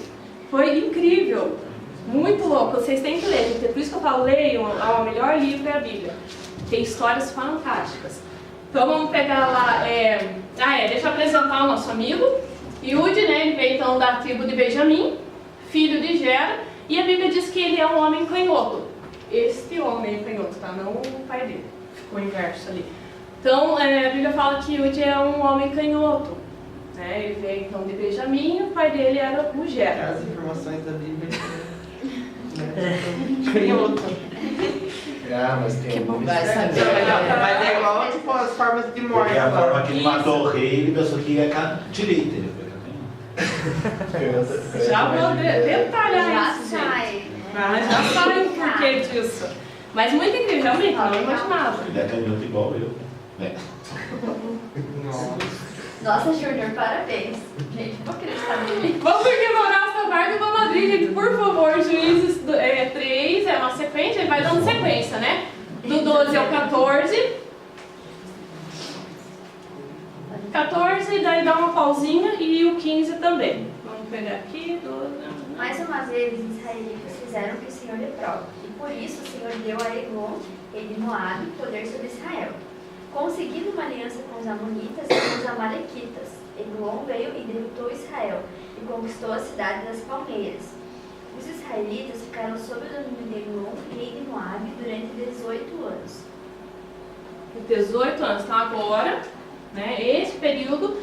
Foi incrível. Muito louco. Vocês têm que ler, gente. É por isso que eu falo, leiam, o melhor livro é a Bíblia. Tem histórias fantásticas. Então vamos pegar lá, deixa eu apresentar o nosso amigo. Iude, né, ele veio então da tribo de Benjamim, filho de Gera, e a Bíblia diz que ele é um homem canhoto. Este homem é canhoto, tá? Não o pai dele. Ficou inverso ali. Então a Bíblia fala que Iude é um homem canhoto. Né? Ele veio então de Benjamim, e o pai dele era o Gera. As informações da Bíblia. Canhoto. Mas tem um Mas é igual tipo, as formas de morte. Porque a forma que ele matou o rei, ele pensou que ia cá direita. Já vou detalhar isso, sai. Já sai o porquê disso. Mas muito incrível, realmente, não imaginava. Ele é canhoto igual eu. Nossa, Júnior, parabéns. Gente, vou acreditar nele. Vamos ignorar essa parte e vamos abrir, gente, por favor. Juízes 3 é uma sequência, ele vai dando sequência, né? Do 12 ao 14. 14, daí dá uma pausinha e o 15 também. Vamos pegar aqui, 12. Mais uma vez, os israelitas fizeram o que o Senhor lhe prova. E por isso o Senhor deu a Eglon, rei de Moabe, poder sobre Israel. Conseguindo uma aliança com os amonitas e com os amalequitas, Eglon veio e derrotou Israel e conquistou a cidade das palmeiras. Os israelitas ficaram sob o domínio de Eglon, rei de Moabe, durante 18 anos. 18 anos, então agora, né, esse período,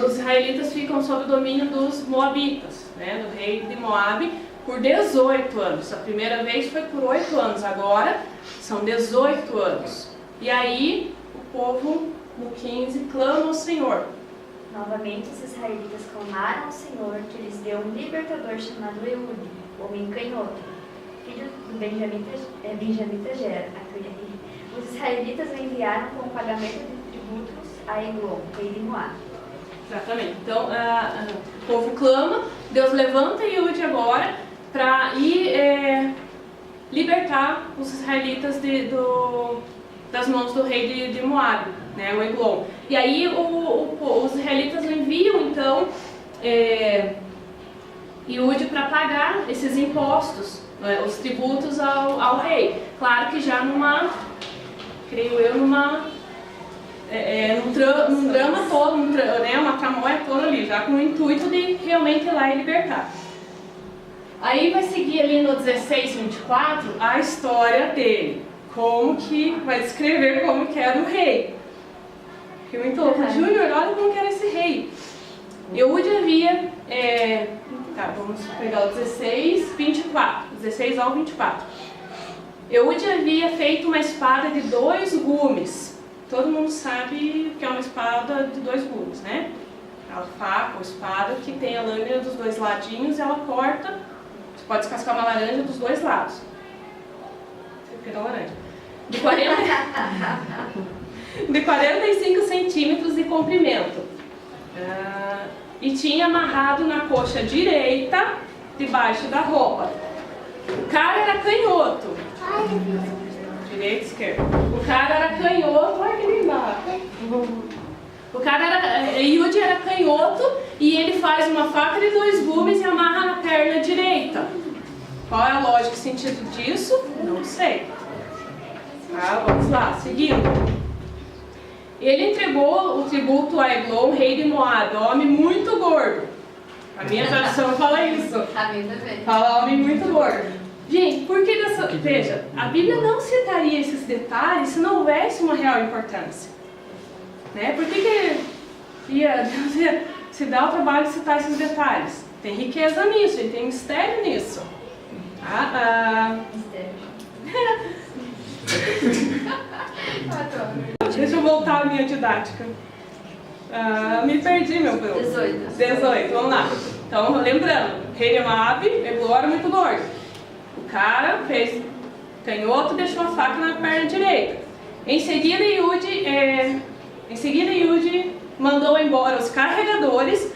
os israelitas ficam sob o domínio dos moabitas, né, do rei de Moabe, por 18 anos. A primeira vez foi por 8 anos, agora são 18 anos. E aí o povo, no 15, clama ao Senhor. Novamente os israelitas clamaram ao Senhor, que lhes deu um libertador chamado Eude, homem canhoto, filho do benjamita Gera. Os israelitas o enviaram com o pagamento de tributos a Eglon, rei de Moabe. Exatamente. Então o povo clama, Deus levanta Eude agora para ir libertar os israelitas das mãos do rei de Moabe, né, o Eglon. E aí os israelitas enviam então Eude para pagar esses impostos, né, os tributos ao rei. Claro que já creio eu, num drama todo, né, uma tramóia toda ali, já com o intuito de realmente ir lá e libertar. Aí vai seguir ali no 16, 24 a história dele. como que vai descrever como que era o rei. Fiquei muito louca. Júnior, olha como que era esse rei. Eude havia, vamos pegar o 16 ao 24. Eude havia feito uma espada de 2 gumes. Todo mundo sabe que é uma espada de 2 gumes, né? A faca ou espada que tem a lâmina dos 2 ladinhos e ela corta. Você pode descascar uma laranja dos 2 lados. Você quer dar laranja? De 45 centímetros de comprimento. E tinha amarrado na coxa direita, debaixo da roupa. O cara era canhoto. Direita e esquerda. O cara era canhoto. Olha que linda. O cara era. Eude era canhoto e ele faz uma faca de 2 gumes e amarra na perna direita. Qual é a lógica e sentido disso? Não sei. Vamos lá, seguindo. Ele entregou o tributo a Eglon, rei de Moab, homem muito gordo. A minha tradução fala isso. A minha também. Fala homem muito gordo. Gente, por que dessa... Veja, a Bíblia não citaria esses detalhes se não houvesse uma real importância. Né? Por que ia se dar o trabalho de citar esses detalhes? Tem riqueza nisso, e tem mistério nisso. Mistério. Deixa eu voltar à minha didática. Me perdi, meu Deus. 18, vamos lá. Então, lembrando, rei de Moab, Eglon era muito gordo. O cara fez canhoto e deixou a faca na perna direita. Em seguida, Eude mandou embora os carregadores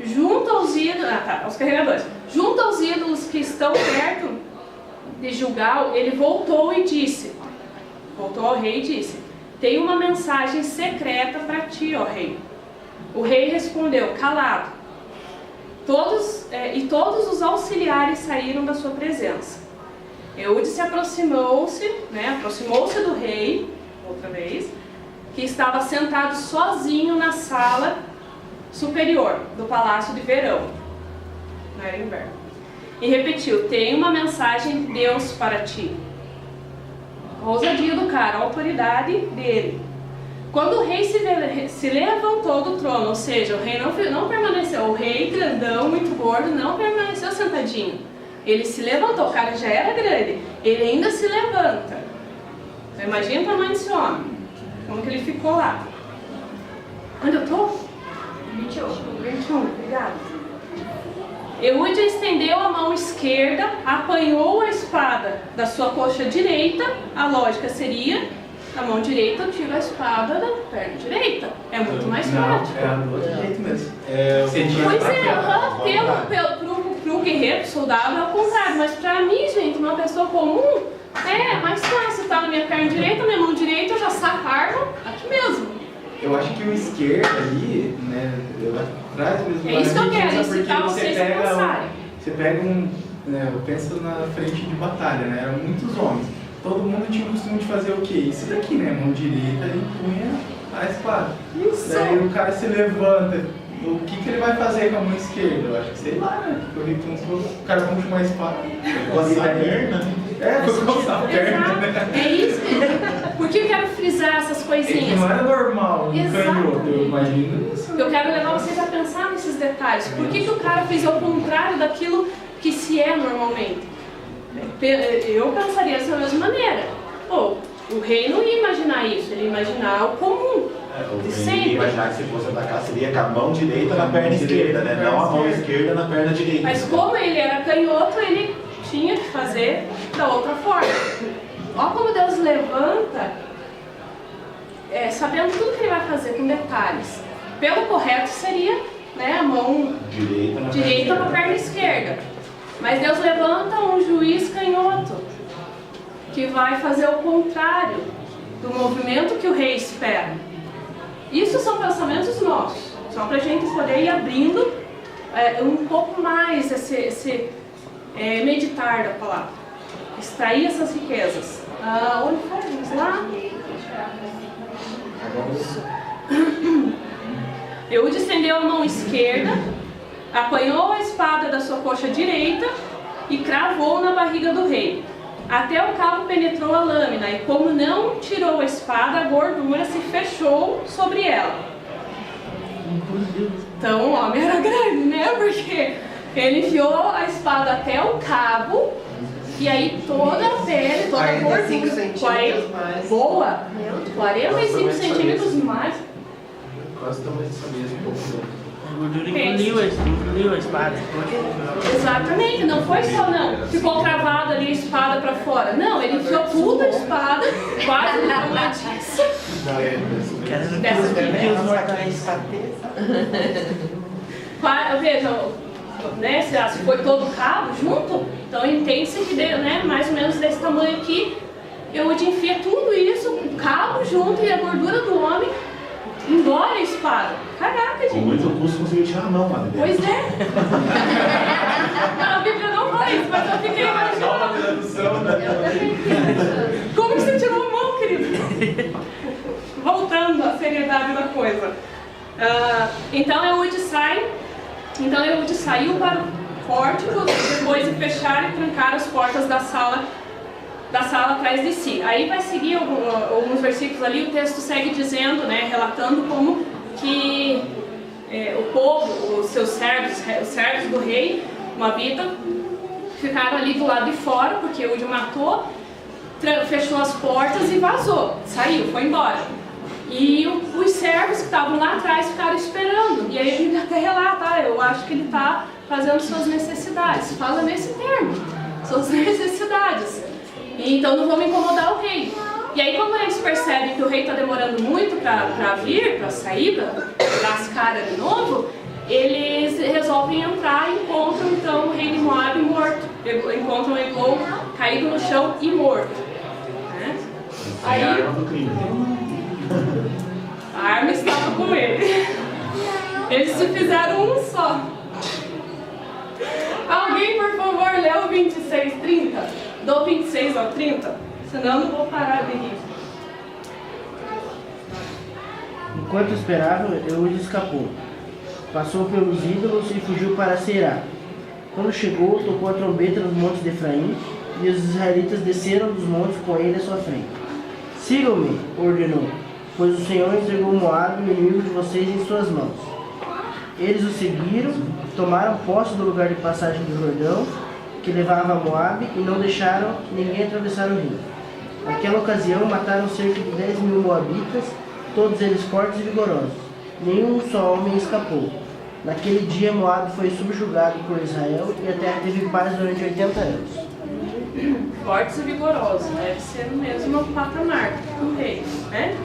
junto aos ídolos que estão perto de Gilgal. Ele voltou ao rei e disse: tenho uma mensagem secreta para ti, ó rei. O rei respondeu: calado. Todos os auxiliares saíram da sua presença. Eude se aproximou-se do rei, outra vez, que estava sentado sozinho na sala superior do palácio de verão. Não era inverno. E repetiu: tenho uma mensagem de Deus para ti. A ousadia do cara, a autoridade dele. Quando o rei se levantou do trono, ou seja, o rei não permaneceu, o rei grandão, muito gordo, não permaneceu sentadinho. Ele se levantou, o cara já era grande, ele ainda se levanta. Então imagina o tamanho desse homem, como que ele ficou lá. Onde eu tô? 21, obrigada. Eude estendeu a mão esquerda, apanhou a espada da sua coxa direita. A lógica seria: a mão direita tira a espada da perna direita. É muito mais prático. É do outro jeito mesmo. Pro guerreiro, pro soldado é o contrário. Mas pra mim, gente, uma pessoa comum, é mais fácil. Tá na minha perna direita, minha mão direita, eu já saco a arma aqui mesmo. Eu acho que o esquerdo ali, né, traz mesmo. É isso que eu quero, porque incitar vocês a pensarem. Você pega eu penso na frente de batalha, né, eram muitos homens. Todo mundo tinha o costume de fazer o quê? Isso daqui, né, mão direita e punha a espada. Isso. Daí o cara se levanta, o que ele vai fazer com a mão esquerda? Eu acho que sei lá, né, o rei pensou, o cara vamos chamar a espada. Coçar a perna. Foi coçar a perna. É isso. Por que eu quero frisar essas coisinhas? Não era normal, um canhoto, eu imagino isso. Eu quero levar vocês a pensar nesses detalhes. Por que o cara fez ao contrário daquilo que se é normalmente? Eu pensaria dessa mesma maneira. Pô, o rei não ia imaginar isso, ele ia imaginar o comum. O rei ia imaginar que se fosse atacar, seria com a mão direita na perna esquerda, né? Não a mão esquerda na perna direita. Mas como ele era canhoto, ele tinha que fazer da outra forma. Olha como Deus levanta, sabendo tudo que ele vai fazer com detalhes. Pelo correto seria, né, a mão direita para a perna esquerda. Mas Deus levanta um juiz canhoto, que vai fazer o contrário do movimento que o rei espera. Isso são pensamentos nossos, só para a gente poder ir abrindo um pouco mais esse meditar da palavra, extrair essas riquezas. Onde foi? Vamos lá? Eude estendeu a mão esquerda, apanhou a espada da sua coxa direita e cravou na barriga do rei. até o cabo penetrou a lâmina, e como não tirou a espada, a gordura se fechou sobre ela. Então o homem era grande, né? Porque ele enfiou a espada até o cabo, e aí toda a pele, toda a 45 gordura, centímetros mais. boa, 45 centímetros mais. Quase tamanho dessa mesa, um pouco dentro. A gordura engoliu a espada. Exatamente, não foi só não, ficou cravada ali a espada pra fora. Não, ele enfiou tudo a espada, quase no tamanho disso. Dessa aqui. Que os mortais. Veja, né, se foi todo o cabo junto, então entende-se que deu, né, mais ou menos desse tamanho aqui. Eude enfia tudo isso, o cabo junto e a gordura do homem, engole a espada. Caraca, gente. Com muito custo conseguiu tirar a mão lá de dentro. Pois é. Não, a Bíblia não fala isso, mas eu fiquei imaginando. Como que você tirou a mão, querido? Voltando à seriedade da coisa. Então Eude saiu para o pórtico, depois de fechar e trancar as portas da sala atrás de si. Aí vai seguir alguns versículos ali, o texto segue dizendo, né, relatando como que o povo, os seus servos, os servos do rei moabita, ficaram ali do lado de fora, porque Eude matou, fechou as portas e vazou, saiu, foi embora. E os servos que estavam lá atrás ficaram esperando. E aí a Bíblia até relata, eu acho que ele está fazendo suas necessidades. Fala nesse termo, suas necessidades. E então não vamos incomodar o rei. E aí quando eles percebem que o rei está demorando muito para vir, para sair, para dar as caras de novo, eles resolvem entrar e encontram então o rei de Moabe morto. Encontram Eglon caído no chão e morto. Né? Aí, a arma do crime. A arma estava com ele. Eles se fizeram um só. Alguém, por favor, lê o 26:30? Do 26 ao 30? Senão eu não vou parar de rir. Enquanto esperavam, Eude escapou. Passou pelos ídolos e fugiu para Seirá. Quando chegou, tocou a trombeta nos montes de Efraim, e os israelitas desceram dos montes com ele à sua frente. Sigam-me, ordenou, pois o Senhor entregou Moabe, o inimigo de vocês, em suas mãos. Eles o seguiram, tomaram posse do lugar de passagem do Jordão, que levava a Moabe, e não deixaram ninguém atravessar o rio. Naquela ocasião, mataram cerca de 10.000 moabitas, todos eles fortes e vigorosos. Nenhum só homem escapou. Naquele dia, Moabe foi subjugado por Israel, e a terra teve paz durante 80 anos. Fortes e vigorosos, deve ser no mesmo patamar do rei, né?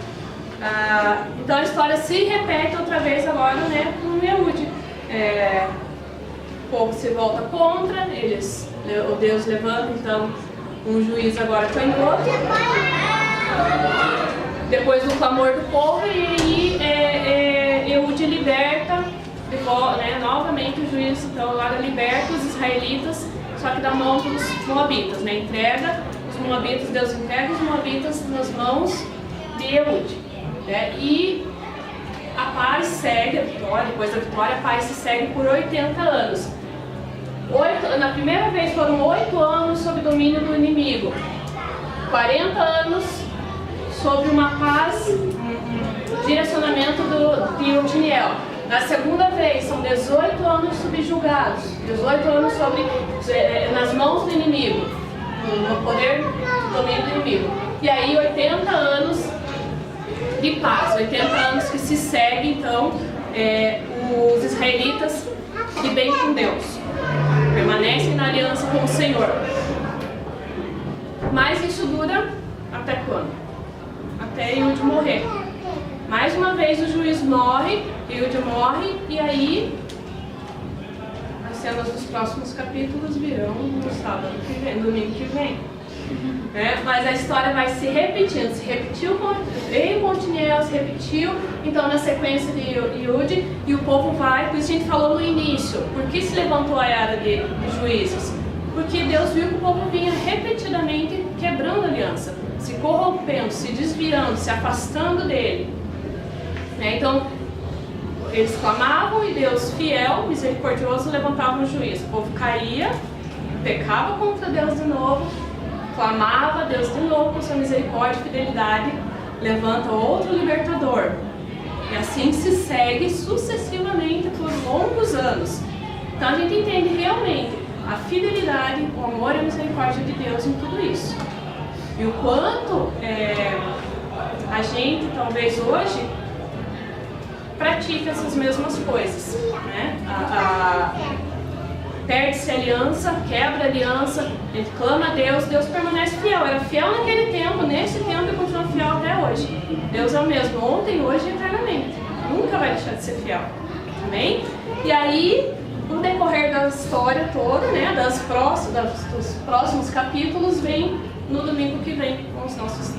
Então a história se repete outra vez agora, né, com Eude. O povo se volta contra, o Deus levanta então um juiz agora canhoto, depois do clamor do povo, e aí Eude liberta, né, novamente o juiz então agora liberta os israelitas, só que da mão dos moabitas, né? Entrega os moabitas, Deus entrega os moabitas nas mãos de Eude, né? E a paz segue, a vitória, depois da vitória a paz se segue por 80 anos. Na primeira vez foram 8 anos sob domínio do inimigo, 40 anos sob uma paz, direcionamento de Otiniel. Na segunda vez, são 18 anos subjugados, 18 anos nas mãos do inimigo, no poder do domínio do inimigo. E aí 80 anos de paz, 80 anos que se segue, então, os israelitas de bem com Deus, permanecem na aliança com o Senhor. Mas isso dura até quando? Até Eude morrer. Mais uma vez o juiz morre, Eude morre, e aí as cenas dos próximos capítulos virão no sábado que vem, domingo que vem. Mas a história vai se repetindo, se repetiu em Otiniel, se repetiu então na sequência de Eude, e o povo vai, por isso a gente falou no início, por que se levantou a era de juízes? Porque Deus viu que o povo vinha repetidamente quebrando a aliança, se corrompendo, se desviando, se afastando dele. Então, eles clamavam e Deus, fiel, misericordioso, levantava um juiz. O povo caía, pecava contra Deus de novo, clamava a Deus de novo com sua misericórdia e fidelidade, levanta outro libertador. E assim se segue sucessivamente por longos anos. Então a gente entende realmente a fidelidade, o amor e a misericórdia de Deus em tudo isso. E o quanto a gente, talvez hoje, pratica essas mesmas coisas, né? Perde-se a aliança, quebra a aliança, a gente clama a Deus, Deus permanece fiel. Era fiel naquele tempo, nesse tempo e continua fiel até hoje. Deus é o mesmo, ontem, hoje e eternamente. Nunca vai deixar de ser fiel. Amém? E aí, no decorrer da história toda, né, dos próximos capítulos, vem no domingo que vem com os nossos